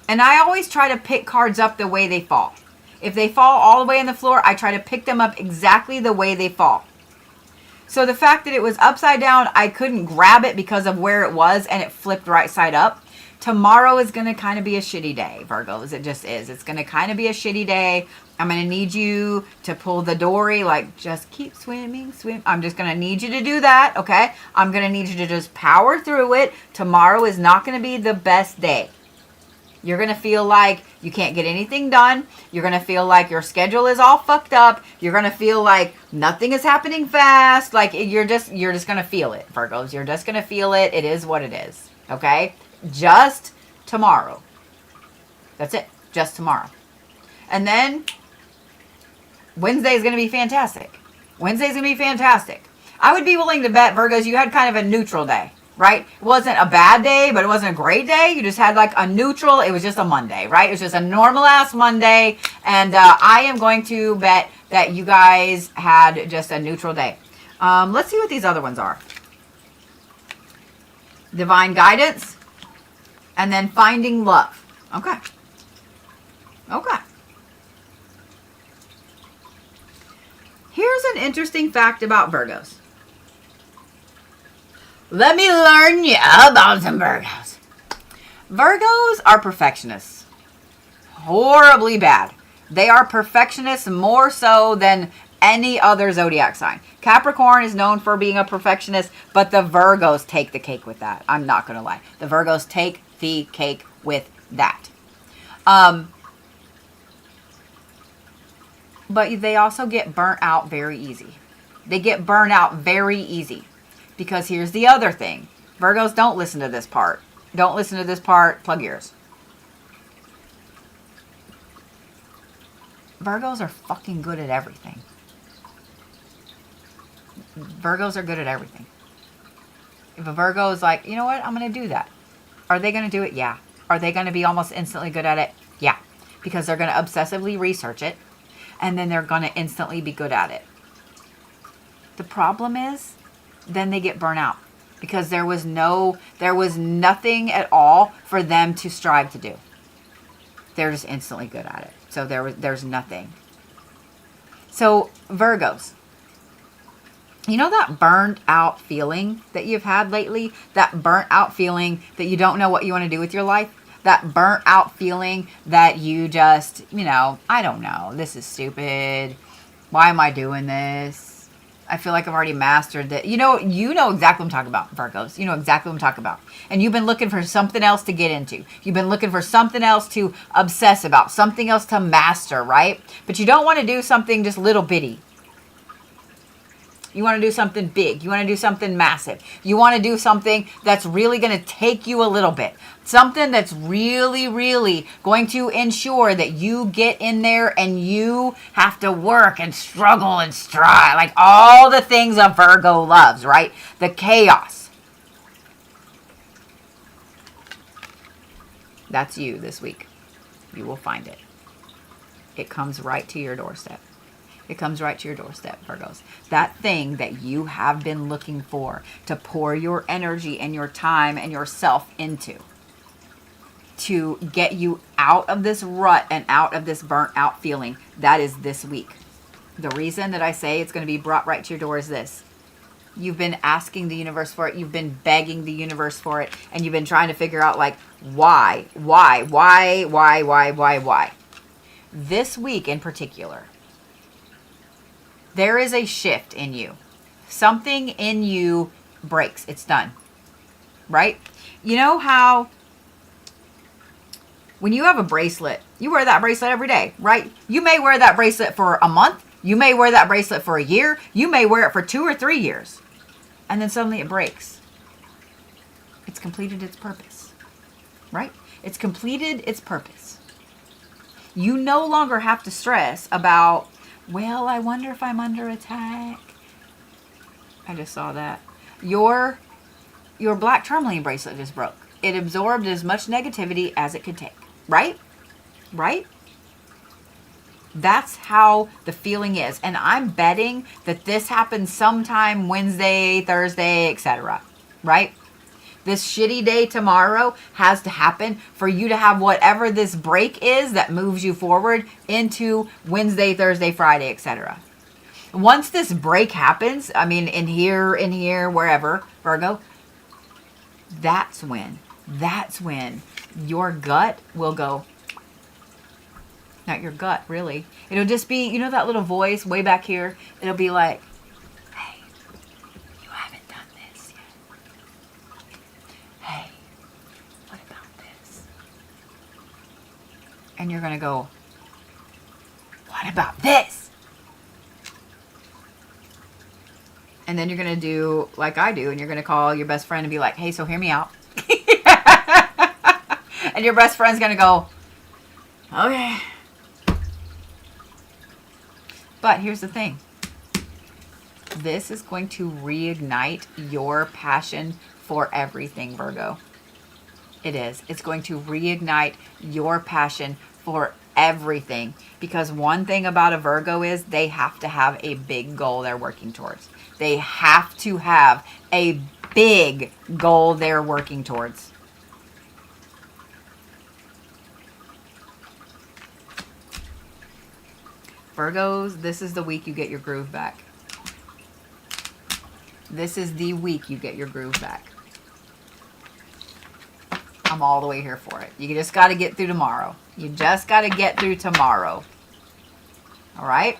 I always try to pick cards up the way they fall. If they fall all the way on the floor, I try to pick them up exactly the way they fall. So the fact that it was upside down, I couldn't grab it because of where it was, and it flipped right side up. Tomorrow is going to kind of be a shitty day, Virgos. It just is. It's going to kind of be a shitty day. I'm going to need you to pull the dory, like, just keep swimming, swim. I'm just going to need you to do that, okay? I'm going to need you to just power through it. Tomorrow is not going to be the best day. You're going to feel like you can't get anything done. You're going to feel like your schedule is all fucked up. You're going to feel like nothing is happening fast. Like, you're just going to feel it, Virgos. You're just going to feel it. It is what it is, okay? Just tomorrow. That's it. Just tomorrow. And then Wednesday is going to be fantastic. Wednesday's going to be fantastic. I would be willing to bet, Virgos, you had kind of a neutral day, right? It wasn't a bad day, but it wasn't a great day. You just had like a neutral. It was just a Monday, right? It was just a normal ass Monday. And I am going to bet that you guys had just a neutral day. Let's see what these other ones are. Divine guidance. And then finding love. Okay. Okay. Here's an interesting fact about Virgos. Let me learn you about some Virgos. Virgos are perfectionists. Horribly bad. They are perfectionists more so than any other zodiac sign. Capricorn is known for being a perfectionist, but the Virgos take the cake with that. I'm not going to lie. The Virgos take the cake with that. But they also get burnt out very easy. They get burnt out very easy. Because here's the other thing. Virgos, don't listen to this part. Don't listen to this part. Plug ears. Virgos are fucking good at everything. Virgos are good at everything. If a Virgo is like, you know what, I'm going to do that. Are they going to do it? Yeah. Are they going to be almost instantly good at it? Yeah. Because they're going to obsessively research it. And then they're going to instantly be good at it. The problem is, then they get burnt out. because there was nothing at all for them to strive to do. They're just instantly good at it. So there's nothing. So Virgos, you know that burnt out feeling that you've had lately? That burnt out feeling that you don't know what you want to do with your life? That burnt out feeling that you just, I don't know. This is stupid. Why am I doing this? I feel like I've already mastered it. You know exactly what I'm talking about, Virgos. You know exactly what I'm talking about. And you've been looking for something else to get into. You've been looking for something else to obsess about, something else to master, right? But you don't want to do something just little bitty. You want to do something big. You want to do something massive. You want to do something that's really going to take you a little bit. Something that's really, really going to ensure that you get in there and you have to work and struggle and strive. Like all the things a Virgo loves, right? The chaos. That's you this week. You will find it. It comes right to your doorstep. It comes right to your doorstep, Virgos. That thing that you have been looking for to pour your energy and your time and yourself into, to get you out of this rut and out of this burnt out feeling, that is this week. The reason that I say it's going to be brought right to your door is this. You've been asking the universe for it. You've been begging the universe for it. And you've been trying to figure out like, why? This week in particular, there is a shift in you. Something in you breaks. It's done. Right? You know how when you have a bracelet, you wear that bracelet every day, right? You may wear that bracelet for a month. You may wear that bracelet for a year. You may wear it for 2 or 3 years. And then suddenly it breaks. It's completed its purpose. Right? It's completed its purpose. You no longer have to stress about, well, I wonder if I'm under attack. I just saw that. Your black tourmaline bracelet just broke. It absorbed as much negativity as it could take. Right? Right? That's how the feeling is. And I'm betting that this happens sometime Wednesday, Thursday, etc. Right? This shitty day tomorrow has to happen for you to have whatever this break is that moves you forward into Wednesday, Thursday, Friday, etc. Once this break happens, I mean, in here, wherever, Virgo, that's when your gut will go. Not your gut, really. It'll just be, that little voice way back here. It'll be like, hey, you haven't done this yet. Hey, what about this? And you're going to go, what about this? And then you're going to do like I do, and you're going to call your best friend and be like, hey, so hear me out. And your best friend's going to go, okay. But here's the thing. This is going to reignite your passion for everything, Virgo. It is. It's going to reignite your passion for everything. Because one thing about a Virgo is they have to have a big goal they're working towards. They have to have a big goal they're working towards. Virgos, this is the week you get your groove back. This is the week you get your groove back. I'm all the way here for it. You just got to get through tomorrow. You just got to get through tomorrow. All right?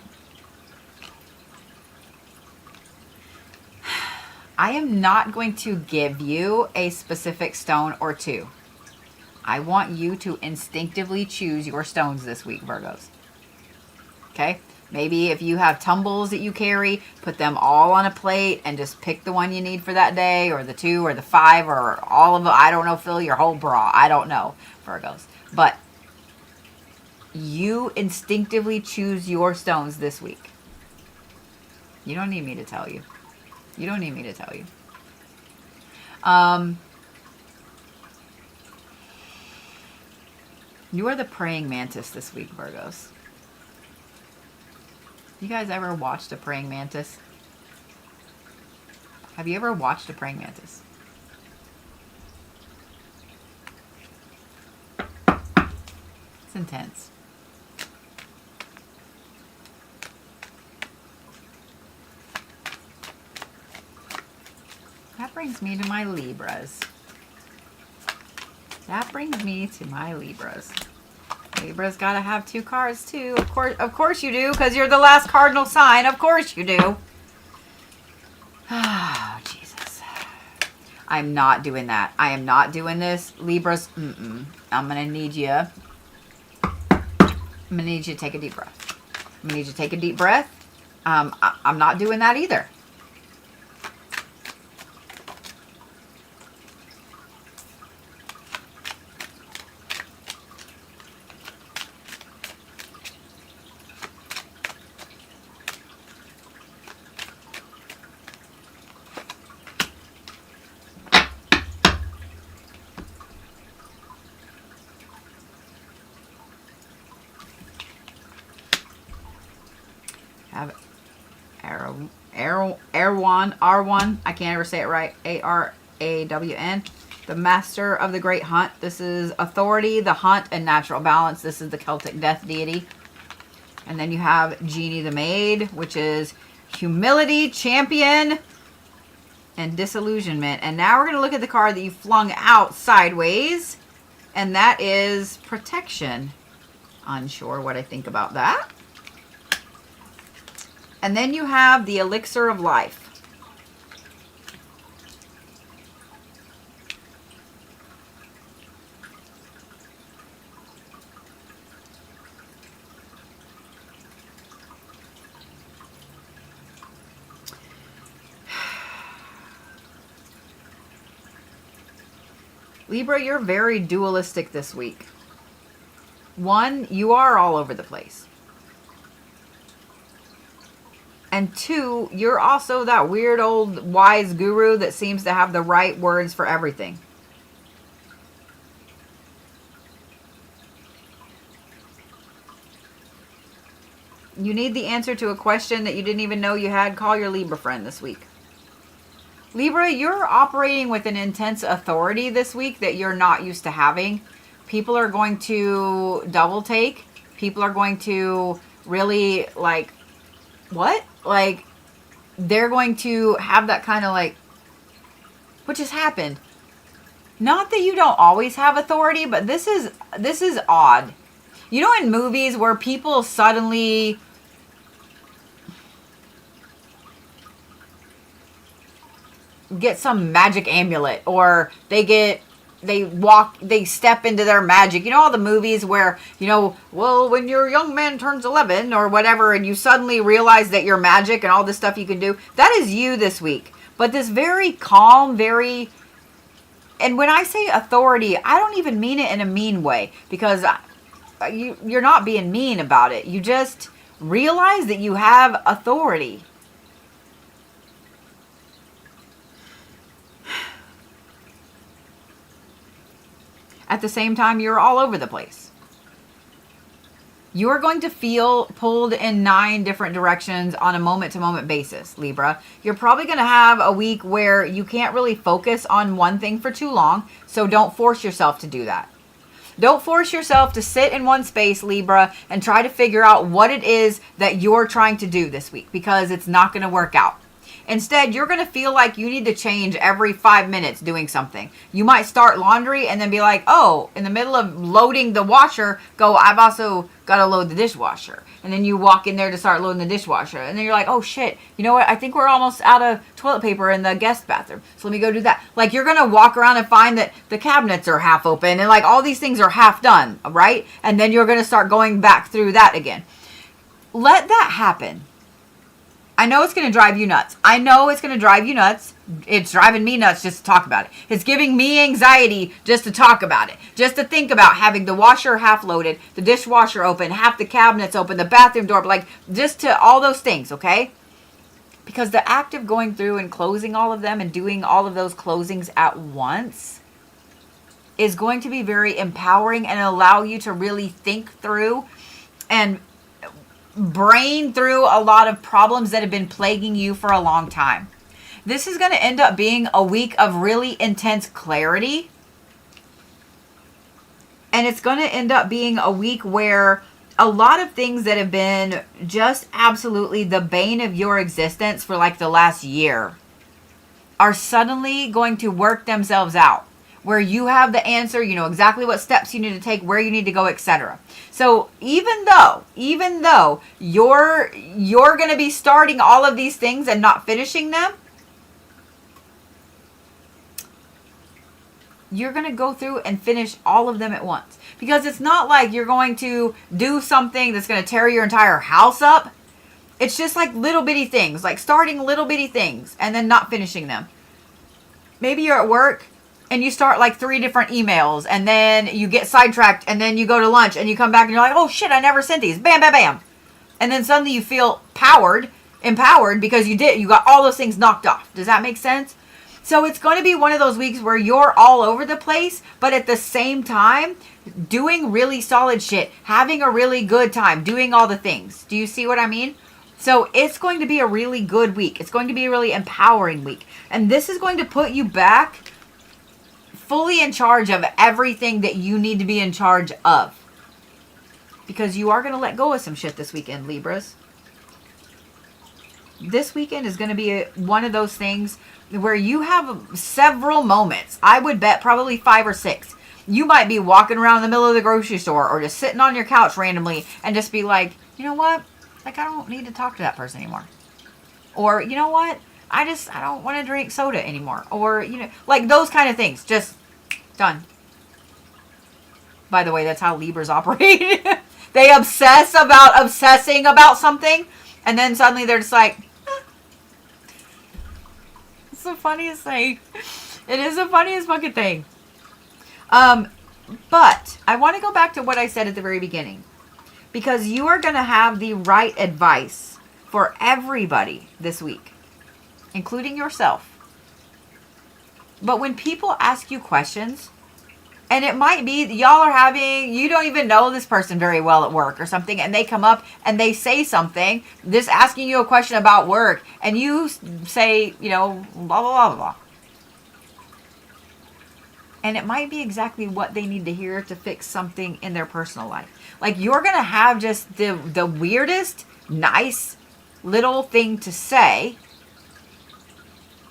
I am not going to give you a specific stone or two. I want you to instinctively choose your stones this week, Virgos. Okay? Maybe if you have tumbles that you carry, put them all on a plate and just pick the one you need for that day, or the 2 or the 5 or all of them. I don't know, fill your whole bra. I don't know, Virgos. But you instinctively choose your stones this week. You don't need me to tell you. You don't need me to tell you. You are the praying mantis this week, Virgos. You guys ever watched a praying mantis? Have you ever watched a praying mantis? It's intense. That brings me to my Libras. That brings me to my Libras. Libra's got to have 2 cards too. Of course you do, because you're the last cardinal sign. Of course you do. Oh, Jesus. I'm not doing that. I am not doing this. Libras, I'm going to need you. I'm going to need you to take a deep breath. I'm going to need you to take a deep breath. I'm not doing that either. Have R1, I can't ever say it right, A-R-A-W-N, the master of the great hunt. This is authority, the hunt, and natural balance. This is the Celtic death deity. And then you have Genie the maid, which is humility, champion, and disillusionment. And now we're going to look at the card that you flung out sideways, and that is protection. Unsure what I think about that. And then you have the elixir of life. Libra, you're very dualistic this week. 1, you are all over the place. And 2, you're also that weird old wise guru that seems to have the right words for everything. You need the answer to a question that you didn't even know you had. Call your Libra friend this week. Libra, you're operating with an intense authority this week that you're not used to having. People are going to double take. People are going to really like, what? Like, they're going to have that kind of like, what just happened? Not that you don't always have authority, but this is odd. You know, in movies where people suddenly get some magic amulet, or they step into their magic. You know, all the movies where, you know, well, when your young man turns 11 or whatever, and you suddenly realize that you're magic and all this stuff you can do. That is you this week. But this very calm, and when I say authority, I don't even mean it in a mean way, because you're not being mean about it. You just realize that you have authority. At the same time, you're all over the place. You are going to feel pulled in 9 different directions on a moment-to-moment basis, Libra. You're probably going to have a week where you can't really focus on one thing for too long, so don't force yourself to do that. Don't force yourself to sit in one space, Libra, and try to figure out what it is that you're trying to do this week, because it's not going to work out. Instead, you're going to feel like you need to change every 5 minutes doing something. You might start laundry and then be like, oh, in the middle of loading the washer, go, I've also got to load the dishwasher. And then you walk in there to start loading the dishwasher. And then you're like, oh, shit, you know what? I think we're almost out of toilet paper in the guest bathroom. So let me go do that. Like, you're going to walk around and find that the cabinets are half open and like all these things are half done, right? And then you're going to start going back through that again. Let that happen. I know it's going to drive you nuts. I know it's going to drive you nuts. It's driving me nuts just to talk about it. It's giving me anxiety just to talk about it. Just to think about having the washer half loaded, the dishwasher open, half the cabinets open, the bathroom door, like just to all those things, okay? Because the act of going through and closing all of them and doing all of those closings at once is going to be very empowering and allow you to really think through and brain through a lot of problems that have been plaguing you for a long time. This is going to end up being a week of really intense clarity. And it's going to end up being a week where a lot of things that have been just absolutely the bane of your existence for like the last year are suddenly going to work themselves out. Where you have the answer, you know exactly what steps you need to take, where you need to go, etc. So even though you're going to be starting all of these things and not finishing them, you're going to go through and finish all of them at once. Because it's not like you're going to do something that's going to tear your entire house up. It's just like little bitty things, like starting little bitty things and then not finishing them. Maybe you're at work and you start like 3 different emails and then you get sidetracked and then you go to lunch and you come back and you're like, oh shit, I never sent these. Bam, bam, bam. And then suddenly you feel empowered because you got all those things knocked off. Does that make sense? So it's going to be one of those weeks where you're all over the place, but at the same time, doing really solid shit, having a really good time, doing all the things. Do you see what I mean? So it's going to be a really good week. It's going to be a really empowering week. And this is going to put you back fully in charge of everything that you need to be in charge of. Because you are going to let go of some shit this weekend, Libras. This weekend is going to be one of those things where you have several moments. I would bet probably 5 or 6. You might be walking around in the middle of the grocery store or just sitting on your couch randomly and just be like, you know what? Like, I don't need to talk to that person anymore. Or, you know what? I don't want to drink soda anymore. Or, you know, like those kind of things. Just done. By the way, that's how Libras operate. They obsess about obsessing about something. And then suddenly they're just like, it's the funniest thing. It is the funniest fucking thing. But I want to go back to what I said at the very beginning. Because you are going to have the right advice for everybody this week. Including yourself. But when people ask you questions, and it might be y'all are having, you don't even know this person very well at work or something, and they come up and they say something, just asking you a question about work, and you say, you know, blah, blah, blah, blah. And it might be exactly what they need to hear to fix something in their personal life. Like, you're going to have just the weirdest, nice little thing to say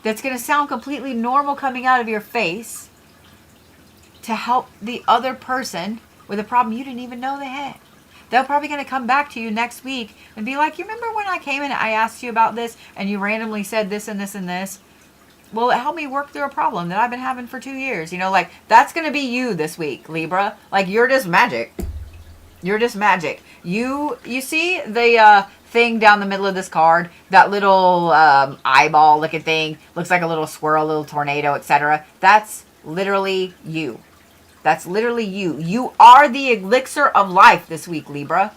that's going to sound completely normal coming out of your face to help the other person with a problem you didn't even know they had. They're probably going to come back to you next week and be like, you remember when I came in and I asked you about this and you randomly said this and this and this? Well, it helped me work through a problem that I've been having for 2 years. You know, like, that's going to be you this week, Libra. Like, you're just magic. You're just magic. You see the thing down the middle of this card? That little eyeball looking thing. Looks like a little squirrel, little tornado, etc. That's literally you. That's literally you. You are the elixir of life this week, Libra.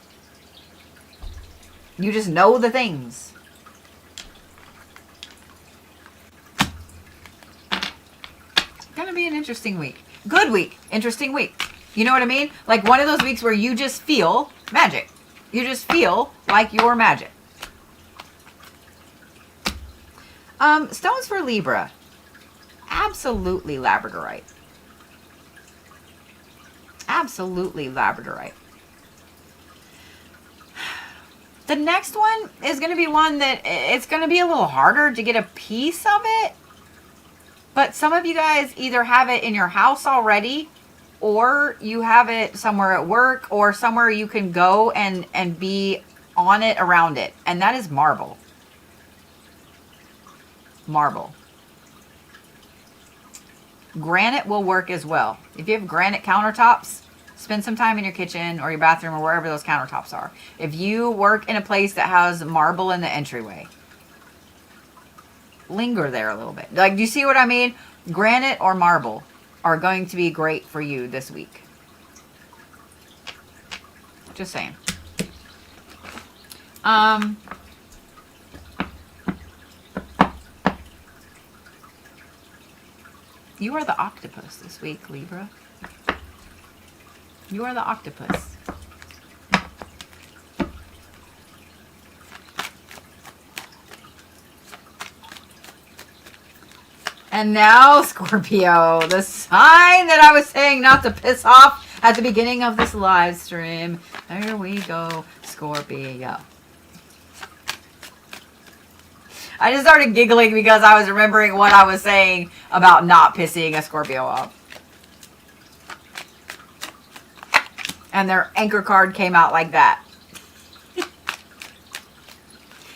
You just know the things. Gonna be an interesting week. Good week. Interesting week. You know what I mean? Like one of those weeks where you just feel magic. You just feel like you're magic. Stones for Libra. Absolutely labradorite. Absolutely labradorite. The next one is going to be one that it's going to be a little harder to get a piece of it. But some of you guys either have it in your house already, or you have it somewhere at work, or somewhere you can go and be on it, around it. And that is marble. Marble. Granite will work as well. If you have granite countertops, spend some time in your kitchen or your bathroom or wherever those countertops are. If you work in a place that has marble in the entryway, linger there a little bit. Like, do you see what I mean? Granite or marble are going to be great for you this week. Just saying. You are the octopus this week, Libra. You are the octopus. And now, Scorpio, the sign that I was saying not to piss off at the beginning of this live stream. There we go, Scorpio. I just started giggling because I was remembering what I was saying about not pissing a Scorpio off. And their anchor card came out like that.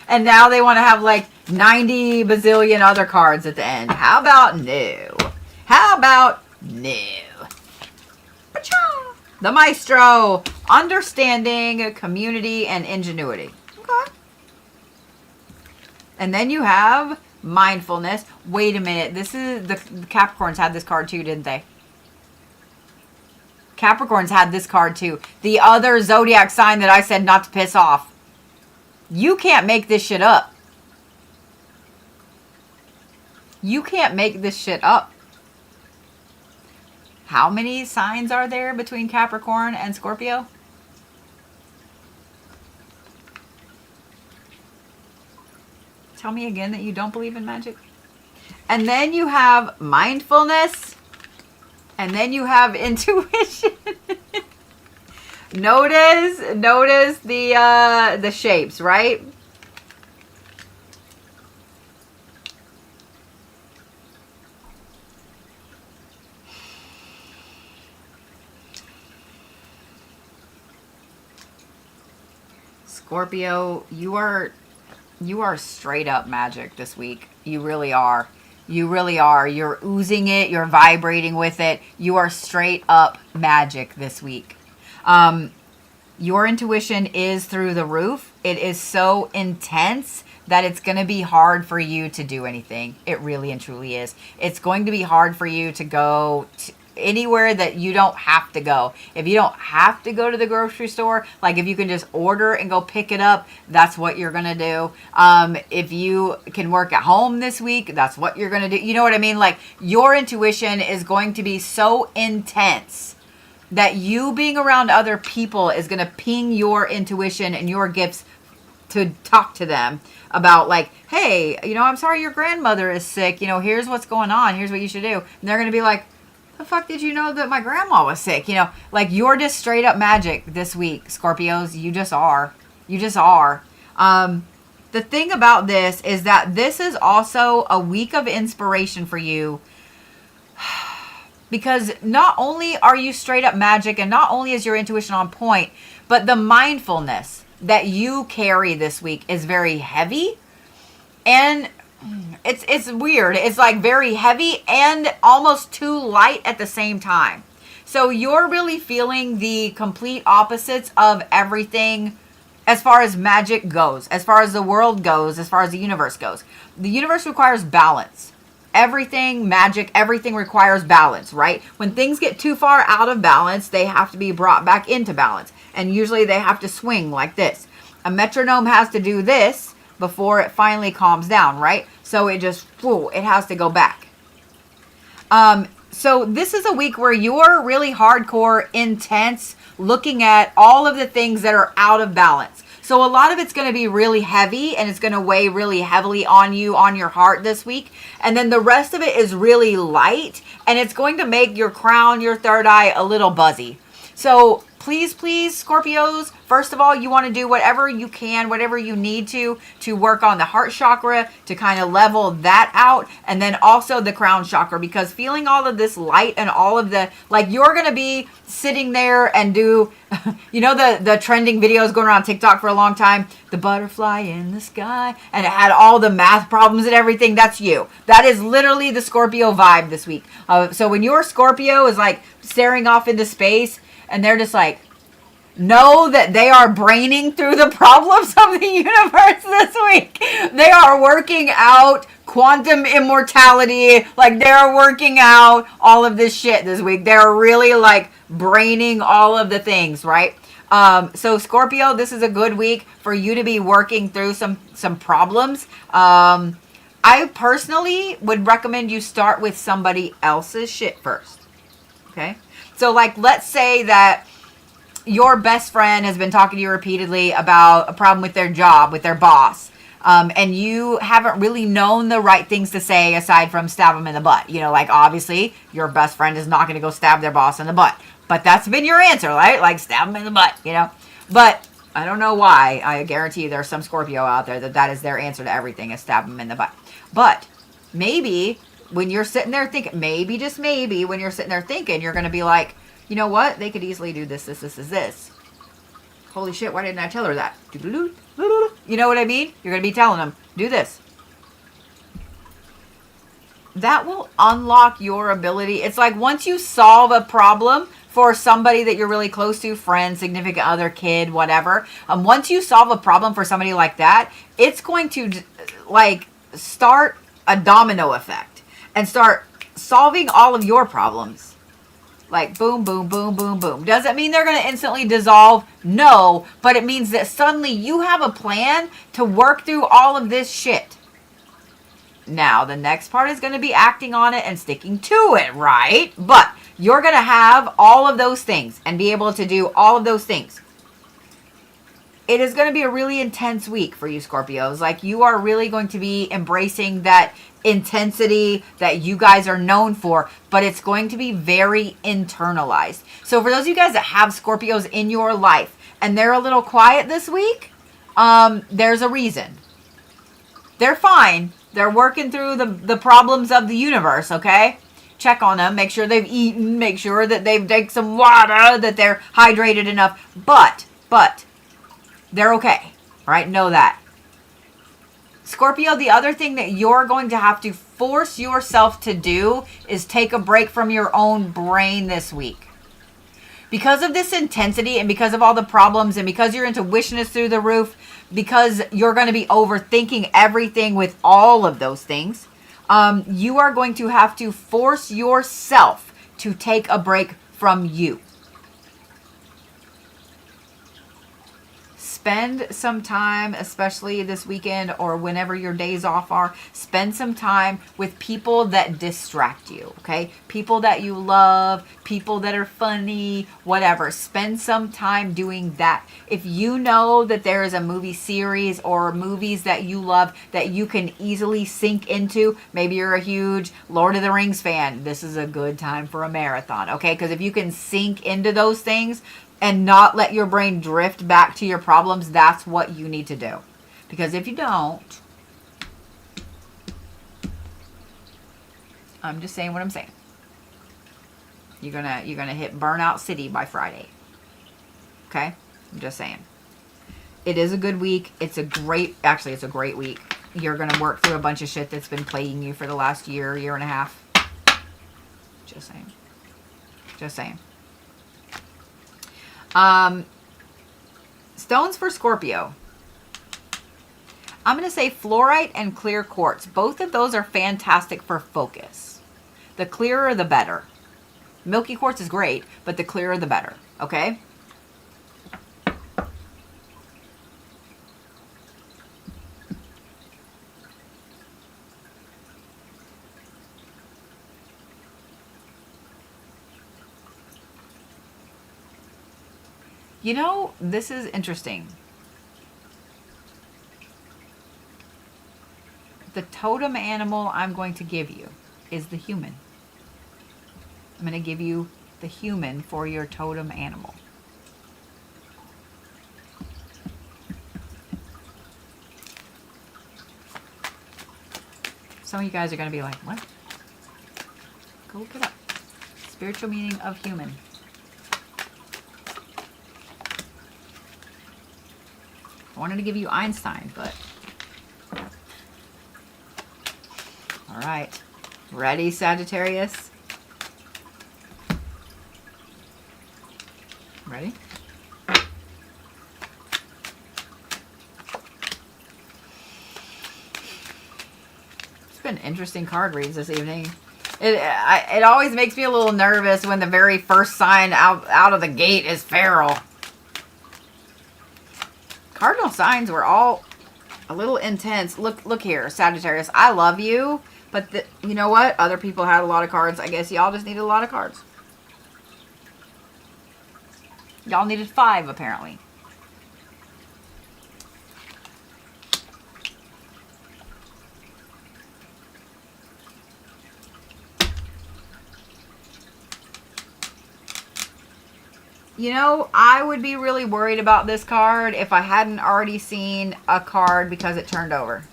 And now they want to have like 90 bazillion other cards at the end. How about no? How about no? The Maestro. Understanding, community, and ingenuity. Okay. And then you have mindfulness. Wait a minute. This is the Capricorns had this card too, didn't they? Capricorns had this card too. The other zodiac sign that I said not to piss off. You can't make this shit up. You can't make this shit up. How many signs are there between Capricorn and Scorpio? Tell me again that you don't believe in magic. And then you have mindfulness. And then you have intuition. Notice the shapes, right? Scorpio, you are straight up magic this week. You really are. You really are. You're oozing it. You're vibrating with it. You are straight up magic this week. Your intuition is through the roof. It is so intense that it's going to be hard for you to do anything. It really and truly is. It's going to be hard for you to go anywhere that you don't have to go. If you don't have to go to the grocery store, like if you can just order and go pick it up, that's what you're going to do. If you can work at home this week, that's what you're going to do. You know what I mean? Like your intuition is going to be so intense that you being around other people is going to ping your intuition and your gifts to talk to them about like, hey, I'm sorry your grandmother is sick. Here's what's going on. Here's what you should do. And they're going to be like, the fuck did you know that my grandma was sick? Like you're just straight up magic this week, Scorpios. You just are. You just are. The thing about this is that this is also a week of inspiration for you. Because not only are you straight up magic and not only is your intuition on point, but the mindfulness that you carry this week is very heavy. And it's weird. It's like very heavy and almost too light at the same time. So you're really feeling the complete opposites of everything as far as magic goes, as far as the world goes, as far as the universe goes. The universe requires balance. Everything, magic, everything requires balance, right? When things get too far out of balance, they have to be brought back into balance. And usually they have to swing like this. A metronome has to do this before it finally calms down, right? So it just, it has to go back. So this is a week where you're really hardcore, intense, looking at all of the things that are out of balance. So a lot of it's going to be really heavy and it's going to weigh really heavily on you, on your heart this week. And then the rest of it is really light and it's going to make your crown, your third eye a little buzzy. So please, Scorpios, first of all, you want to do whatever you can, whatever you need to work on the heart chakra, to kind of level that out. And then also the crown chakra, because feeling all of this light and all of the, like you're going to be sitting there and do, the trending videos going around TikTok for a long time, the butterfly in the sky, and it had all the math problems and everything. That's you. That is literally the Scorpio vibe this week. So when your Scorpio is like staring off into space, and they're just like, know that they are braining through the problems of the universe this week. They are working out quantum immortality. Like they're working out all of this shit this week. They're really like braining all of the things, right? So Scorpio, this is a good week for you to be working through some problems. I personally would recommend you start with somebody else's shit first. Okay? So like, let's say that your best friend has been talking to you repeatedly about a problem with their job, with their boss. and you haven't really known the right things to say aside from stab them in the butt. You know, like obviously your best friend is not going to go stab their boss in the butt. But that's been your answer, right? Like stab them in the butt, you know. But I don't know why. I guarantee you there's some Scorpio out there that is their answer to everything is stab them in the butt. But maybe when you're sitting there thinking, maybe, just maybe, when you're sitting there thinking, you're going to be like, you know what? They could easily do this, this, this, this. Holy shit, why didn't I tell her that? You know what I mean? You're going to be telling them, do this. That will unlock your ability. It's like once you solve a problem for somebody that you're really close to, friend, significant other, kid, whatever. Once you solve a problem for somebody like that, it's going to like start a domino effect and start solving all of your problems. Like boom, boom, boom, boom, boom. Does it mean they're going to instantly dissolve? No, but it means that suddenly you have a plan to work through all of this shit. Now, the next part is going to be acting on it and sticking to it, right? But you're going to have all of those things and be able to do all of those things. It is going to be a really intense week for you Scorpios. Like you are really going to be embracing that intensity that you guys are known for, but it's going to be very internalized. So for those of you guys that have Scorpios in your life and they're a little quiet this week, there's a reason. They're fine. They're working through the problems of the universe, okay? Check on them. Make sure they've eaten. Make sure that they've drank some water, that they're hydrated enough. But they're okay, all right? Know that. Scorpio, the other thing that you're going to have to force yourself to do is take a break from your own brain this week. Because of this intensity and because of all the problems and because your intuition is through the roof, because you're going to be overthinking everything with all of those things, you are going to have to force yourself to take a break from you. Spend some time, especially this weekend or whenever your days off are, spend some time with people that distract you, okay? People that you love, people that are funny, whatever. Spend some time doing that. If you know that there is a movie series or movies that you love that you can easily sink into, maybe you're a huge Lord of the Rings fan, this is a good time for a marathon, okay? Because if you can sink into those things, and not let your brain drift back to your problems, that's what you need to do. Because if you don't, I'm just saying what I'm saying. You're gonna hit burnout city by Friday. Okay? I'm just saying. It is a good week. It's a great week. You're gonna work through a bunch of shit that's been plaguing you for the last year and a half. Just saying. Just saying. Stones for Scorpio. I'm going to say fluorite and clear quartz. Both of those are fantastic for focus. The clearer, the better. Milky quartz is great, but the clearer, the better. Okay? You know, this is interesting. The totem animal I'm going to give you is the human. I'm going to give you the human for your totem animal. Some of you guys are going to be like, what? Go look it up. Spiritual meaning of human. I wanted to give you Einstein, but... All right. Ready, Sagittarius? Ready? It's been interesting card reads this evening. It always makes me a little nervous when the very first sign out of the gate is feral. Cardinal signs were all a little intense. Look here, Sagittarius. I love you, but you know what? Other people had a lot of cards. I guess y'all just needed a lot of cards. Y'all needed 5, apparently. You know, I would be really worried about this card if I hadn't already seen a card because it turned over.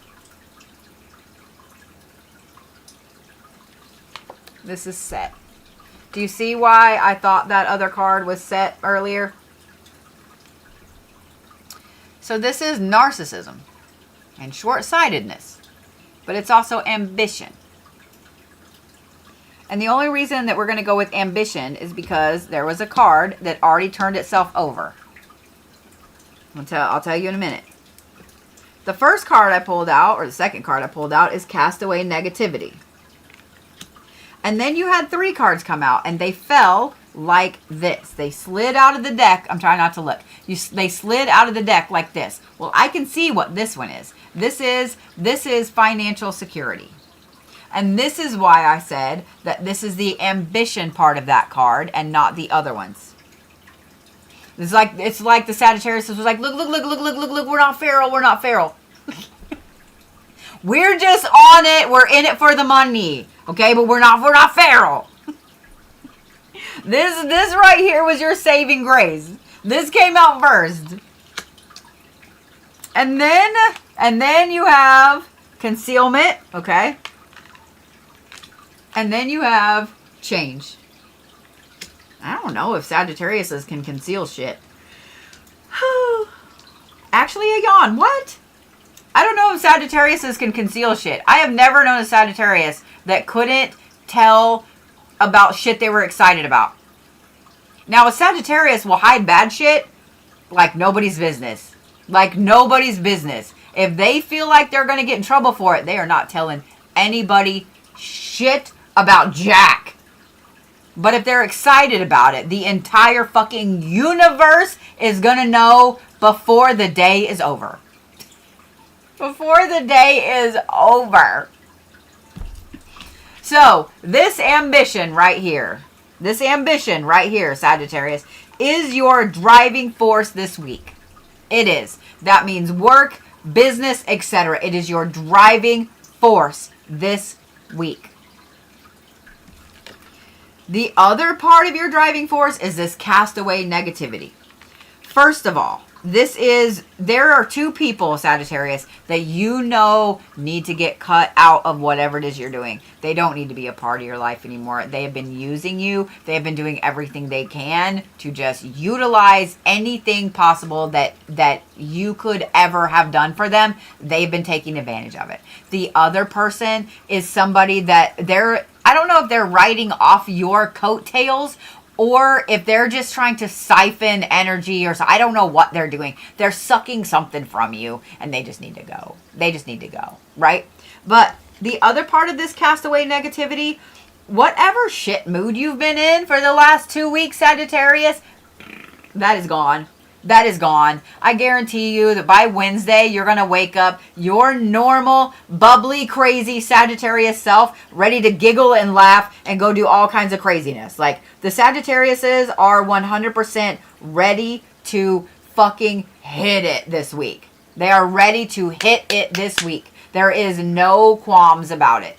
This is set. Do you see why I thought that other card was set earlier? So this is narcissism and short-sightedness, but it's also ambition. And the only reason that we're going to go with ambition is because there was a card that already turned itself over. I'll tell you in a minute. The first card I pulled out, or the second card I pulled out, is Castaway Negativity. And then you had 3 cards come out, and they fell like this. They slid out of the deck. I'm trying not to look. They slid out of the deck like this. Well, I can see what this one is. This is financial security. And this is why I said that this is the ambition part of that card and not the other ones. It's like the Sagittarius was like, look, we're not feral. We're just on it. We're in it for the money. Okay, but we're not feral. This right here was your saving grace. This came out first. And then you have concealment, okay? And then you have change. I don't know if Sagittariuses can conceal shit. Actually, a yawn. What? I don't know if Sagittariuses can conceal shit. I have never known a Sagittarius that couldn't tell about shit they were excited about. Now, a Sagittarius will hide bad shit like nobody's business. Like nobody's business. If they feel like they're going to get in trouble for it, they are not telling anybody shit about jack. But if they're excited about it, the entire fucking universe is going to know before the day is over. Before the day is over. So, this ambition right here, Sagittarius, is your driving force this week. It is. That means work, business, etc. It is your driving force this week. The other part of your driving force is this castaway negativity. First of all, there are 2 people, Sagittarius, that you know need to get cut out of whatever it is you're doing. They don't need to be a part of your life anymore. They have been using you. They have been doing everything they can to just utilize anything possible that you could ever have done for them. They've been taking advantage of it. The other person is somebody that I don't know if they're riding off your coattails or if they're just trying to siphon energy or so. I don't know what they're doing. They're sucking something from you and they just need to go. Right? But the other part of this castaway negativity, whatever shit mood you've been in for the last 2 weeks, Sagittarius, that is gone. That is gone. I guarantee you that by Wednesday, you're going to wake up your normal, bubbly, crazy Sagittarius self, ready to giggle and laugh and go do all kinds of craziness. Like, the Sagittariuses are 100% ready to fucking hit it this week. They are ready to hit it this week. There is no qualms about it.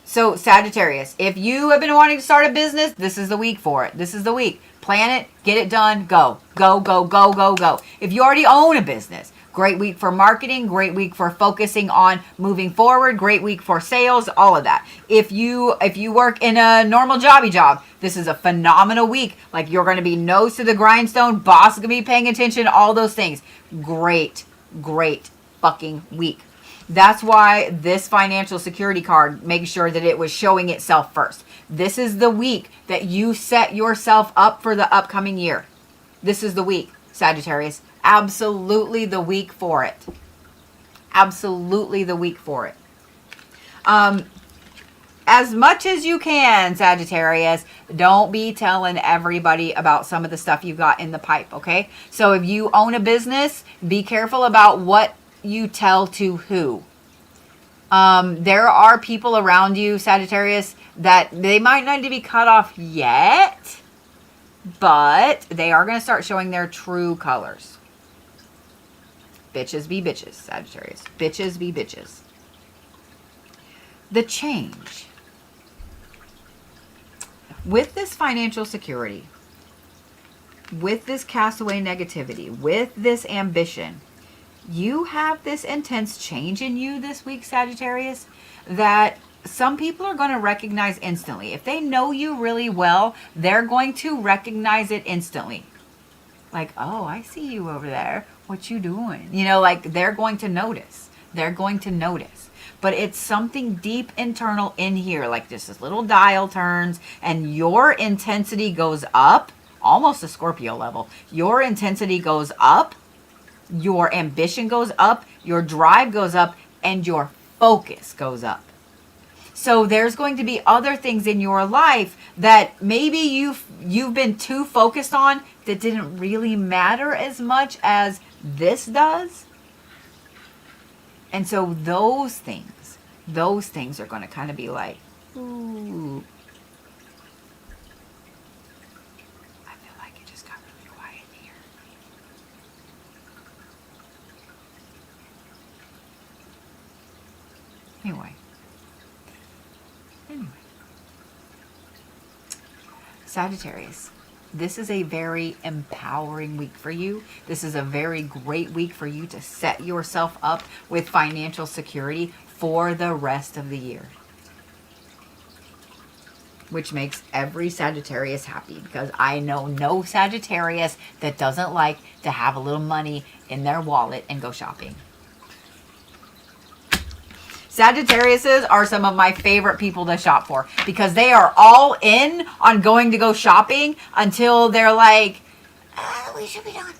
So, Sagittarius, if you have been wanting to start a business, this is the week for it. This is the week. Plan it, get it done, go. Go. If you already own a business, great week for marketing, great week for focusing on moving forward, great week for sales, all of that. If you work in a normal job, this is a phenomenal week. Like, you're going to be nose to the grindstone, boss is going to be paying attention, all those things. Great fucking week. That's why this financial security card makes sure that it was showing itself first. This is the week that you set yourself up for the upcoming year. This is the week, Sagittarius. Absolutely the week for it. Absolutely the week for it. As much as you can, Sagittarius, don't be telling everybody about some of the stuff you've got in the pipe, okay? So if you own a business, be careful about what you tell to who. There are people around you, Sagittarius, that they might not need to be cut off yet, but they are going to start showing their true colors. Bitches be bitches, Sagittarius. Bitches be bitches. The change. With this financial security, with this castaway negativity, with this ambition, you have this intense change in you this week, Sagittarius, that some people are going to recognize instantly. If they know you really well, they're going to recognize it instantly. Like, oh, I see you over there. What you doing? You know, like they're going to notice. They're going to notice. But it's something deep internal in here, like just this little dial turns and your intensity goes up, almost a Scorpio level. Your intensity goes up, your ambition goes up, your drive goes up, and your focus goes up. So there's going to be other things in your life that maybe you've been too focused on that didn't really matter as much as this does. And so those things are going to kind of be like, ooh. I feel like it just got really quiet here. Anyway. Sagittarius, this is a very empowering week for you. This is a very great week for you to set yourself up with financial security for the rest of the year. Which makes every Sagittarius happy, because I know no Sagittarius that doesn't like to have a little money in their wallet and go shopping. Sagittariuses are some of my favorite people to shop for, because they are all in on going to go shopping until they're like, we should be done.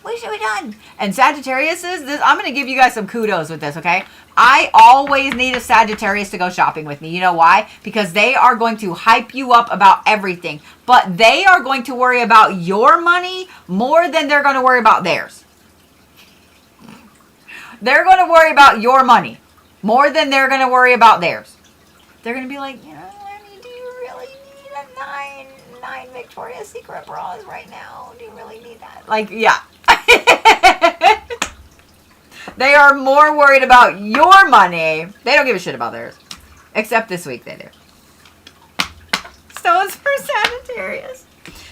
We should be done. And Sagittariuses, I'm going to give you guys some kudos with this, okay? I always need a Sagittarius to go shopping with me. You know why? Because they are going to hype you up about everything, but they are going to worry about your money more than they're going to worry about theirs. They're going to worry about your money more than they're going to worry about theirs. They're going to be like, you know, honey, do you really need a nine Victoria's Secret bras right now? Do you really need that? Like, yeah. They are more worried about your money. They don't give a shit about theirs. Except this week they do. Stones for Sagittarius.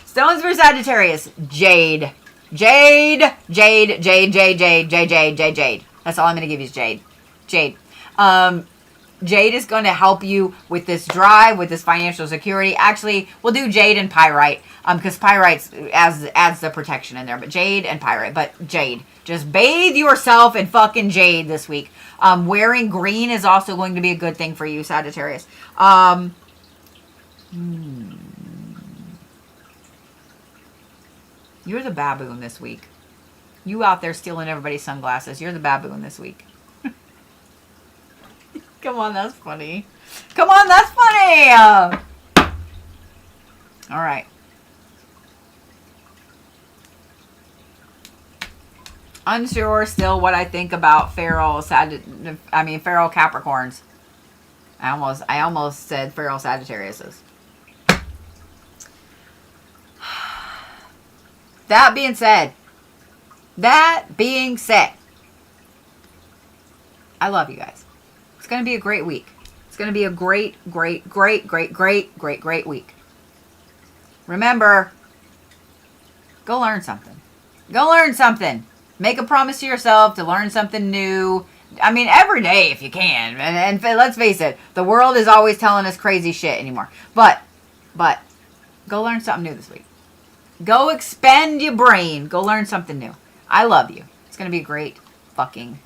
Stones for Sagittarius. Jade. Jade. Jade. Jade. Jade. Jade. Jade. Jade. Jade. Jade. That's all I'm going to give you is jade. Jade. Jade is going to help you with this drive, with this financial security. Actually, we'll do jade and pyrite, because pyrite adds the protection in there. But jade and pyrite. But jade. Just bathe yourself in fucking jade this week. Wearing green is also going to be a good thing for you, Sagittarius. You're the baboon this week. You out there stealing everybody's sunglasses. You're the baboon this week. Come on, that's funny. Come on, that's funny. All right. Unsure still what I think about feral Capricorns. I almost said feral Sagittariuses. That being said, I love you guys. It's going to be a great week. It's going to be a great week. Remember, go learn something. Go learn something. Make a promise to yourself to learn something new. I mean, every day if you can. And let's face it, the world is always telling us crazy shit anymore. But, go learn something new this week. Go expend your brain. Go learn something new. I love you. It's going to be a great fucking